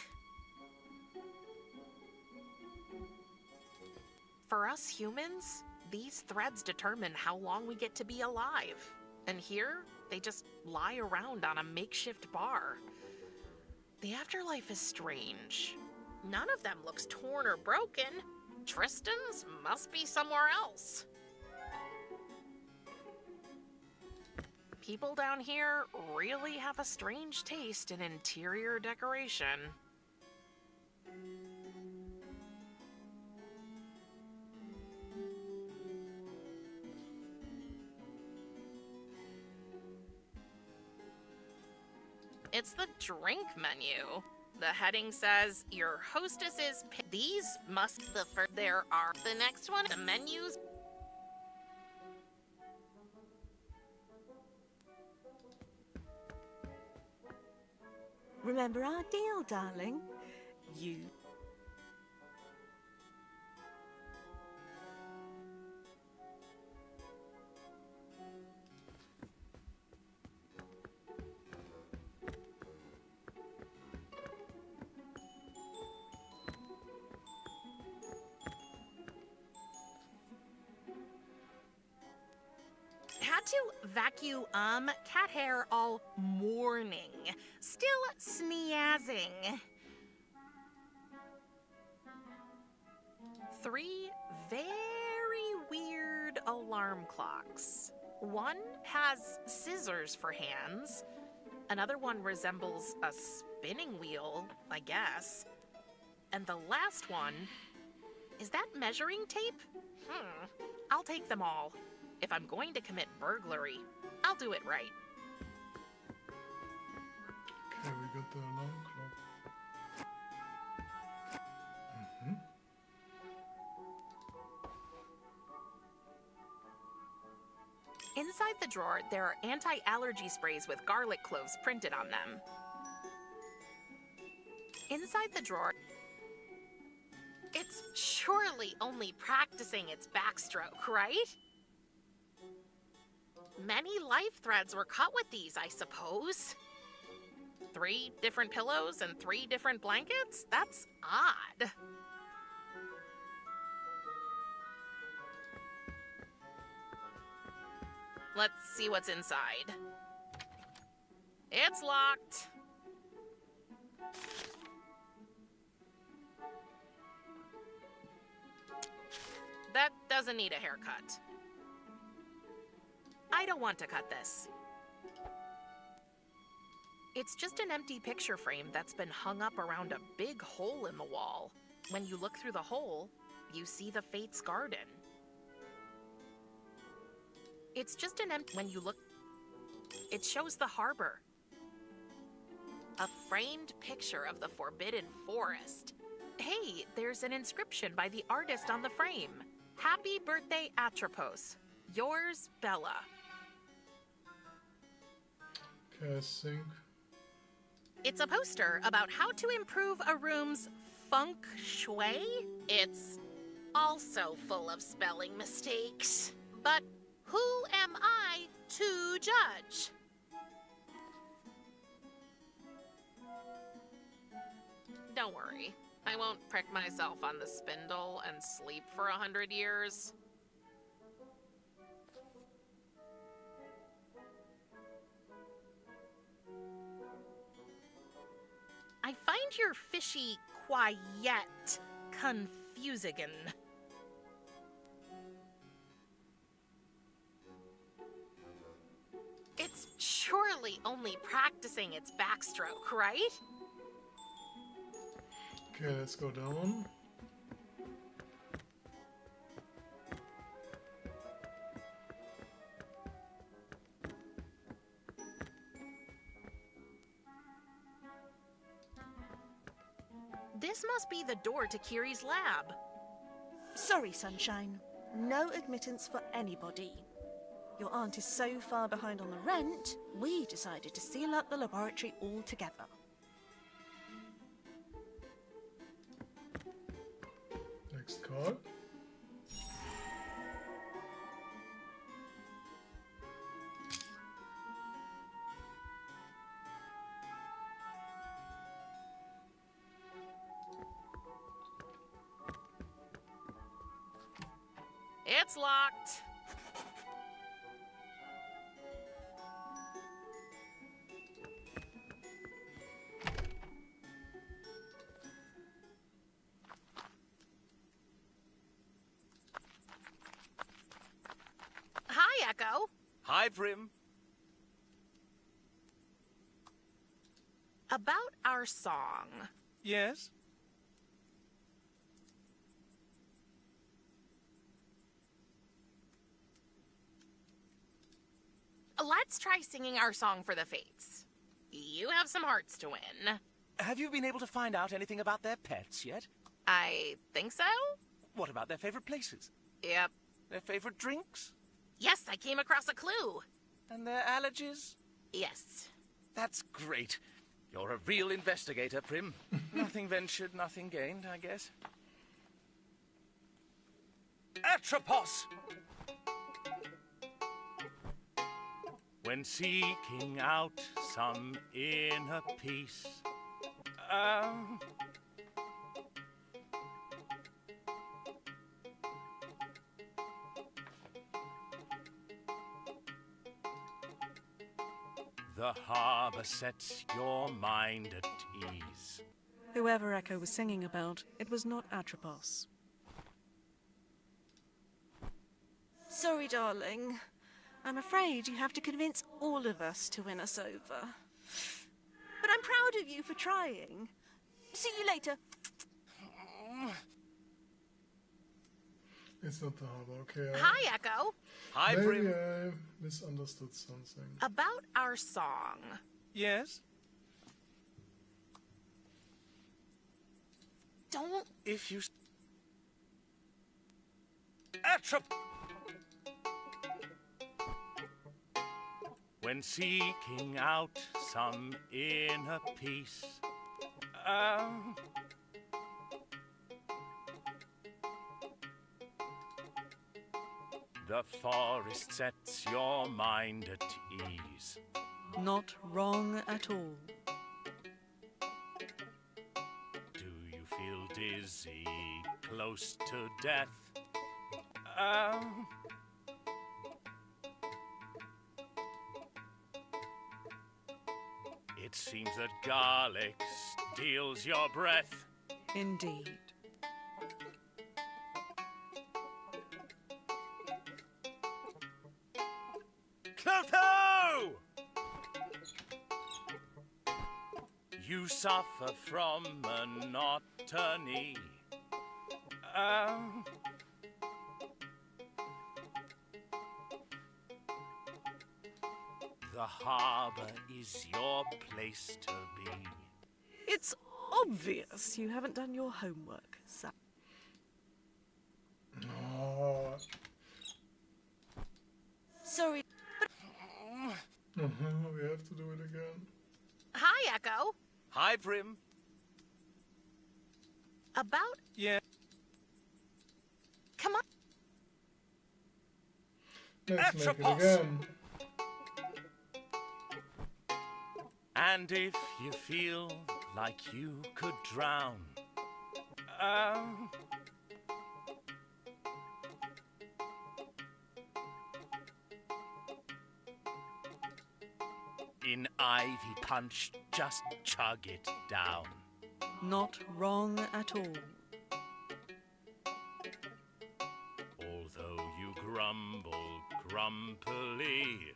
For us humans, these threads determine how long we get to be alive. And here, they just lie around on a makeshift bar. The afterlife is strange. None of them looks torn or broken. Tristan's must be somewhere else. People down here really have a strange taste in interior decoration. It's the drink menu. The heading says, your hostess's these must the first. There are the next one. The menus. Remember our deal, darling? You... Had Want to vacuum cat hair all morning. Still sneezing. 3 very weird alarm clocks. One has scissors for hands. Another one resembles a spinning wheel, I guess. And the last one, is that measuring tape? I'll take them all. If I'm going to commit burglary, I'll do it right. Okay, we got the alarm clock. Inside the drawer, there are anti-allergy sprays with garlic cloves printed on them. Inside the drawer, it's surely only practicing its backstroke, right? Many life threads were cut with these, I suppose. 3 different pillows and 3 different blankets? That's odd. Let's see what's inside. It's locked. That doesn't need a haircut. I don't want to cut this. It's just an empty picture frame that's been hung up around a big hole in the wall. When you look through the hole, you see the Fates Garden. It's just an empty... When you look... It shows the harbor. A framed picture of the Forbidden Forest. Hey, there's an inscription by the artist on the frame. Happy birthday, Atropos. Yours, Bella. Okay, I think. It's a poster about how to improve a room's feng shui. It's also full of spelling mistakes. But who am I to judge? Don't worry. I won't prick myself on the spindle and sleep for 100 years. I find your fishy quiet confusing. It's surely only practicing its backstroke, right? Okay, let's go down. This must be the door to Kiri's lab. Sorry, Sunshine. No admittance for anybody. Your aunt is so far behind on the rent, we decided to seal up the laboratory altogether. Next card. It's locked. Hi, Echo. Hi, Prim. About our song. Yes? Let's try singing our song for the Fates. You have some hearts to win. Have you been able to find out anything about their pets yet? I think so? What about their favorite places? Yep. Their favorite drinks? Yes, I came across a clue. And their allergies? Yes. That's great. You're a real investigator, Prim. Nothing ventured, nothing gained, I guess. Atropos! When seeking out some inner peace, The harbor sets your mind at ease. Whoever Echo was singing about, it was not Atropos. Sorry, darling. I'm afraid you have to convince all of us to win us over. But I'm proud of you for trying. See you later. It's not the harbor, okay. Hi, Echo. Hi, Maybe Prim. I misunderstood something. About our song. Yes? Don't. If you... Atrop! When seeking out some inner peace, the forest sets your mind at ease. Not wrong at all. Do you feel dizzy, close to death? It seems that garlic steals your breath. Indeed. Clotho! You suffer from monotony. The harbor is your place to be. It's obvious you haven't done your homework, Sam. Oh. Sorry. We have to do it again. Hi, Echo. Hi, Prim. About. Yeah. Come on. Let's make it Atropos! again. And if you feel like you could drown, in Ivy Punch, just chug it down. Not wrong at all. Although you grumble grumpily,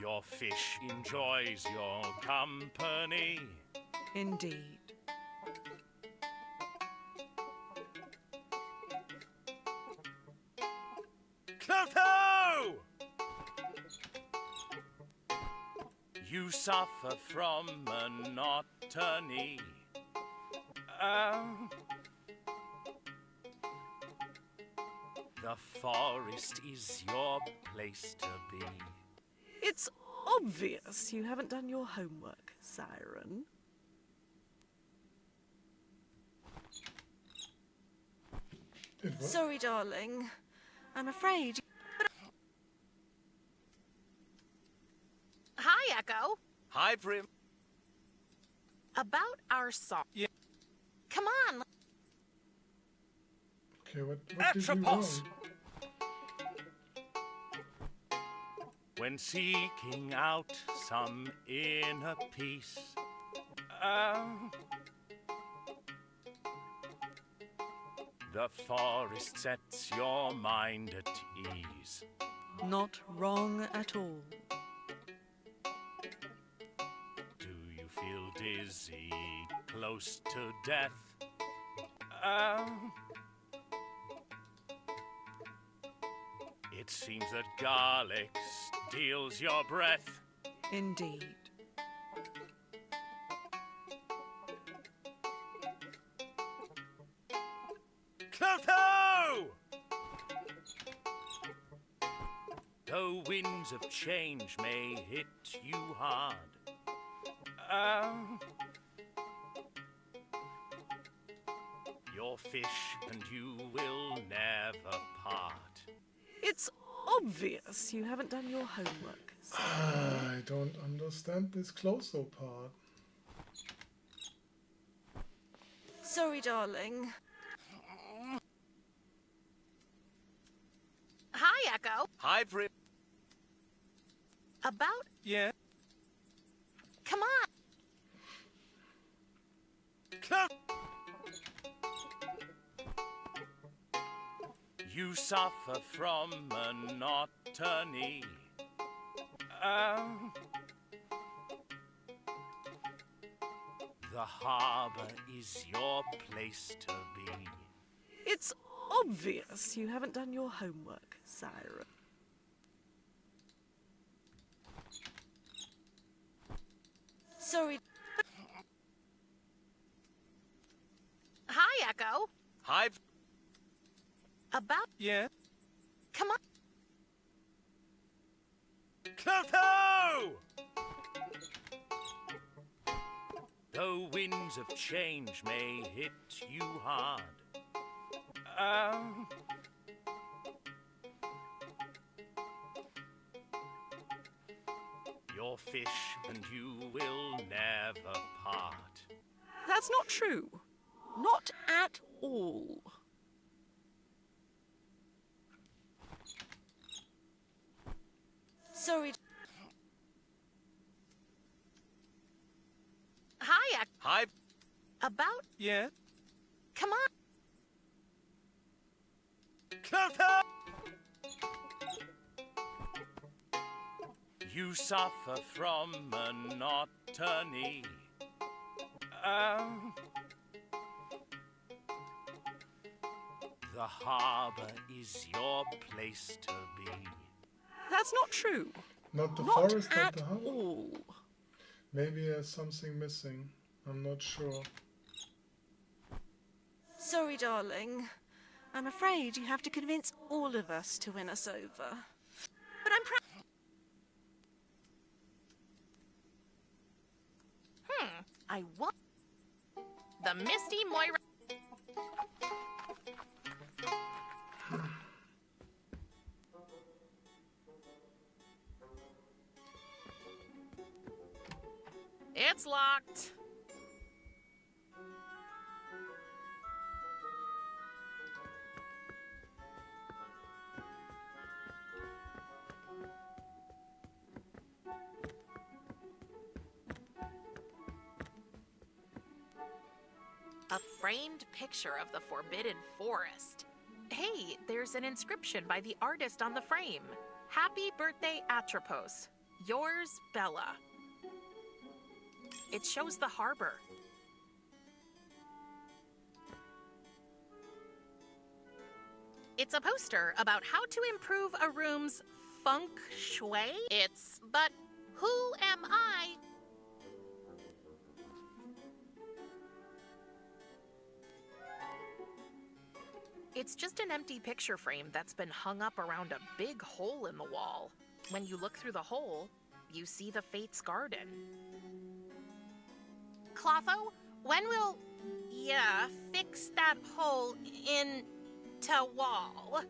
your fish enjoys your company. Indeed. Clotho! You suffer from monotony. The forest is your place to be. It's obvious you haven't done your homework, Siren. It was. Sorry, darling. I'm afraid. Hi, Echo. Hi, Prim. About our song. Yeah. Come on. Okay, what did you Atropos! want? When seeking out some inner peace, the forest sets your mind at ease. Not wrong at all. Do you feel dizzy, close to death? It seems that garlic steals your breath. Indeed. Clotho! Though winds of change may hit you hard, your fish and you will never part. It's obvious you haven't done your homework, Siren. I don't understand this closer part. Sorry, darling. Hi, Echo. Hi, Prim. About... Yeah? Come on! Close! You suffer from monotony. The harbor is your place to be. It's obvious you haven't done your homework, Siren. Sorry. Hi, Echo. Hi. About... Yeah? Come on. Clotho! Though winds of change may hit you hard, your fish and you will never part. That's not true. Not at all. Sorry. Hi, Echo. Hi. About... Yeah? Come on. Clotho! You suffer from monotony. The harbor is your place to be. That's not true. Not the Not forest, not at the house. all. Maybe there's something missing. I'm not sure. Sorry, darling. I'm afraid you have to convince all of us to win us over. But I'm proud. I want... The Misty Moira... It's locked. A framed picture of the Forbidden Forest. Hey, there's an inscription by the artist on the frame. Happy birthday, Atropos. Yours, Bella. It shows the harbor. It's a poster about how to improve a room's feng shui. But who am I? It's just an empty picture frame that's been hung up around a big hole in the wall. When you look through the hole, you see the Fates Garden. Clotho, when will ya fix that hole in to wall?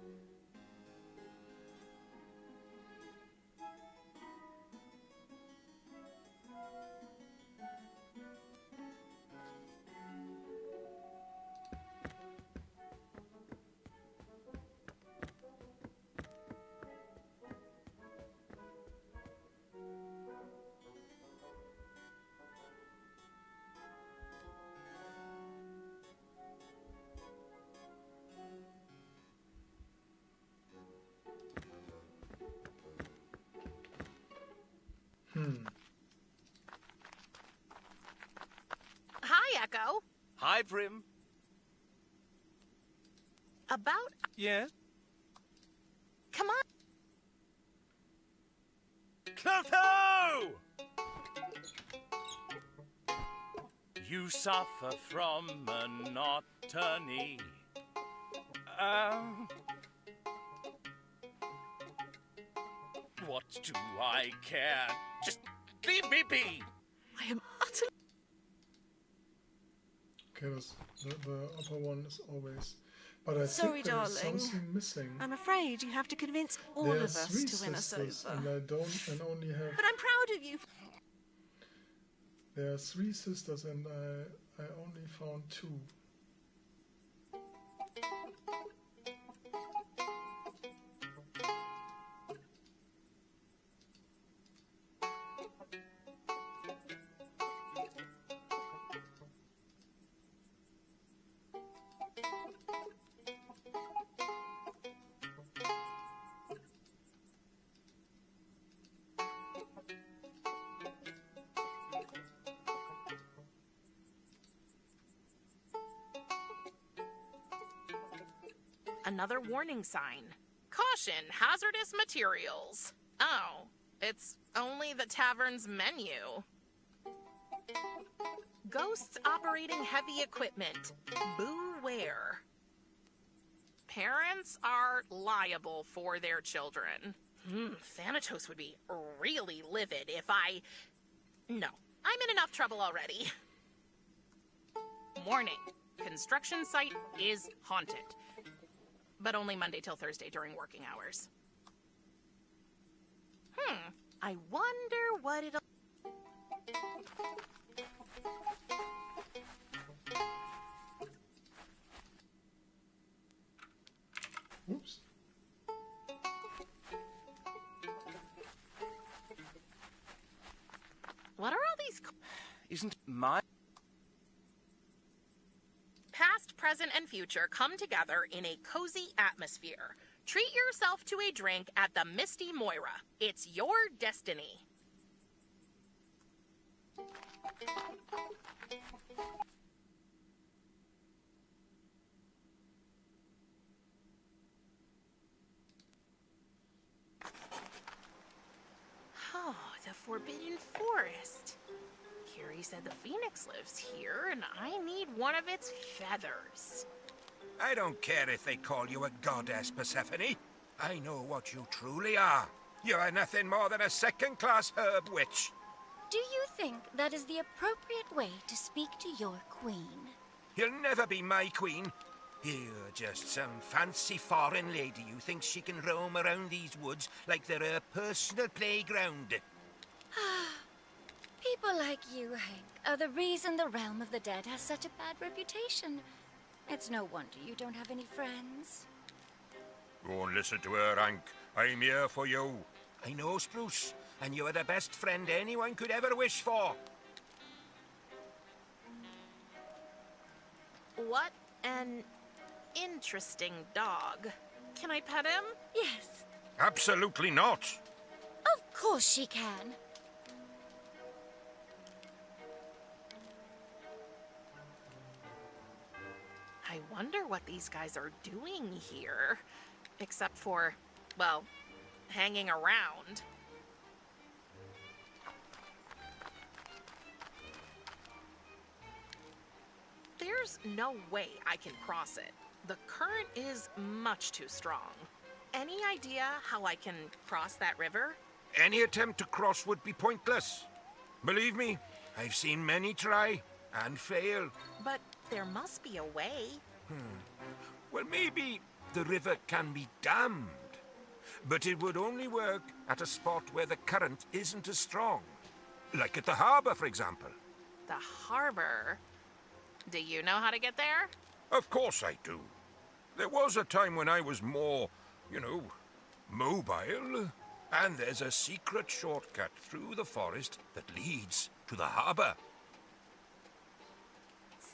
Hi, Echo. Hi, Prim. About... Yeah? Come on. Clotho! You suffer from monotony. What do I care? Just leave me be! I am utterly... Okay, the upper one is always... But I Sorry, think there's darling. something missing. I'm afraid you have to convince all of There's us three to win us sisters, over. and I only have... But I'm proud of you. There are three sisters, and I only found two. another warning sign. Caution, hazardous materials. Oh, it's only the tavern's menu. Ghosts operating heavy equipment. Beware. Parents are liable for their children. Thanatos would be really livid if I... No, I'm in enough trouble already. Warning. Construction site is haunted. But only Monday till Thursday during working hours. I wonder what it'll... Oops. What are all these... Isn't my... Past, present, and future come together in a cozy atmosphere. Treat yourself to a drink at the Misty Moira. It's your destiny. Oh, the Forbidden Forest. Carrie said the Phoenix lives here, and I need one of its feathers. I don't care if they call you a goddess, Persephone. I know what you truly are. You are nothing more than a second-class herb witch. Do you think that is the appropriate way to speak to your queen? You'll never be my queen. You're just some fancy foreign lady who thinks she can roam around these woods like they're her personal playground. People like you, Hank, are the reason the realm of the dead has such a bad reputation. It's no wonder you don't have any friends. Go and listen to her, Hank. I'm here for you. I know, Spruce, and you're the best friend anyone could ever wish for. What an interesting dog. Can I pet him? Yes, Absolutely not. of course she can. I wonder what these guys are doing here. Except for, well, hanging around. There's no way I can cross it. The current is much too strong. Any idea how I can cross that river? Any attempt to cross would be pointless. Believe me, I've seen many try and fail. But there must be a way. Well, maybe the river can be dammed. But it would only work at a spot where the current isn't as strong. Like at the harbor, for example. The harbor. Do you know how to get there? Of course I do. There was a time when I was more, mobile. And there's a secret shortcut through the forest that leads to the harbor.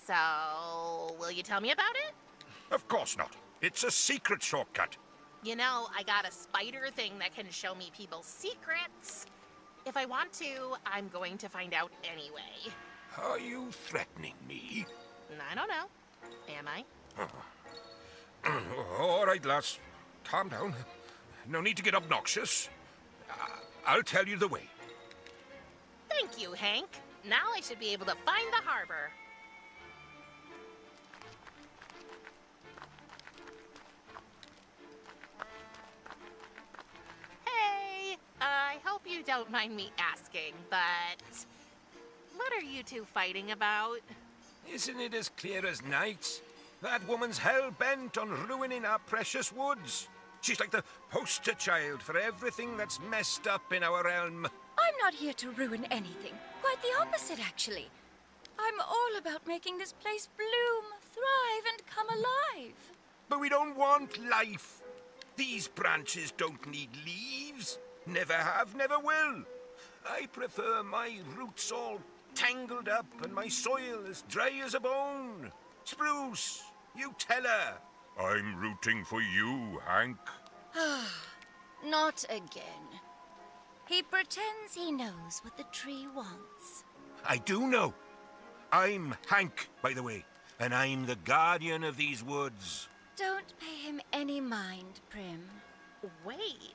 So, will you tell me about it? Of course not. It's a secret shortcut. You know, I got a spider thing that can show me people's secrets. If I want to, I'm going to find out anyway. Are you threatening me? I don't know. Am I? All right, lass. Calm down. No need to get obnoxious. I'll tell you the way. Thank you, Hank. Now I should be able to find the harbor. Hey, I hope you don't mind me asking, but what are you two fighting about? Isn't it as clear as night? That woman's hell-bent on ruining our precious woods. She's like the poster child for everything that's messed up in our realm. I'm not here to ruin anything. Quite the opposite, actually. I'm all about making this place bloom, thrive, and come alive. But we don't want life. These branches don't need leaves. Never have, never will. I prefer my roots all tangled up and my soil as dry as a bone. Spruce, you tell her. I'm rooting for you, Hank. Not again. He pretends he knows what the tree wants. I do know. I'm Hank, by the way, and I'm the guardian of these woods. Don't pay him any mind, Prim. Wait,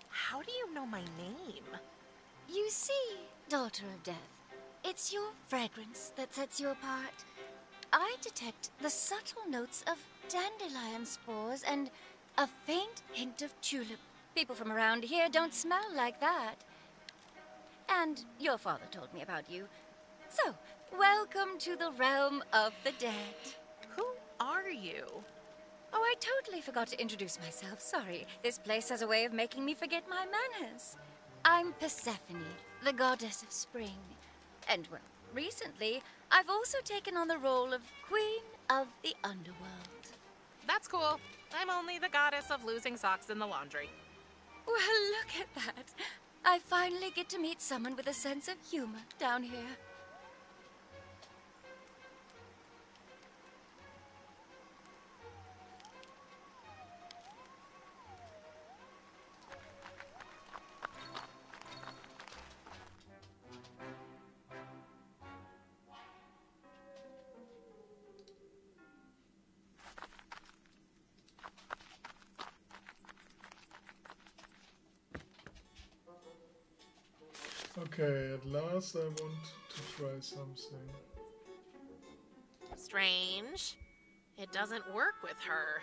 how do you know my name? You see, Daughter of Death, it's your fragrance that sets you apart. I detect the subtle notes of dandelion spores and a faint hint of tulip. People from around here don't smell like that. And your father told me about you. So, welcome to the realm of the dead. Who are you? Oh, I totally forgot to introduce myself. Sorry. This place has a way of making me forget my manners. I'm Persephone, the goddess of spring. And, well, recently, I've also taken on the role of Queen of the Underworld. That's cool. I'm only the goddess of losing socks in the laundry. Well, look at that. I finally get to meet someone with a sense of humor down here. Okay, at last I want to try something. Strange. It doesn't work with her.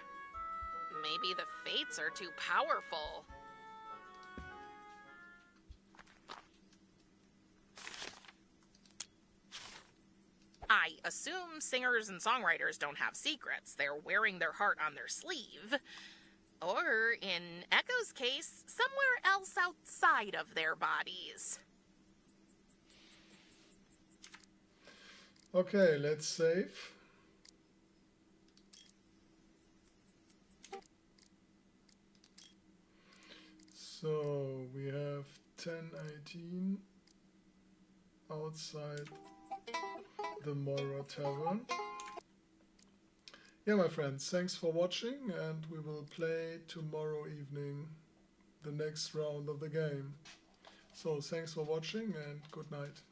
Maybe the fates are too powerful. I assume singers and songwriters don't have secrets. They're wearing their heart on their sleeve. Or, in Echo's case, somewhere else outside of their bodies. Okay, let's save. So we have 10:18 outside the Moira Tavern. Yeah, my friends, thanks for watching, and we will play tomorrow evening the next round of the game. So thanks for watching and good night.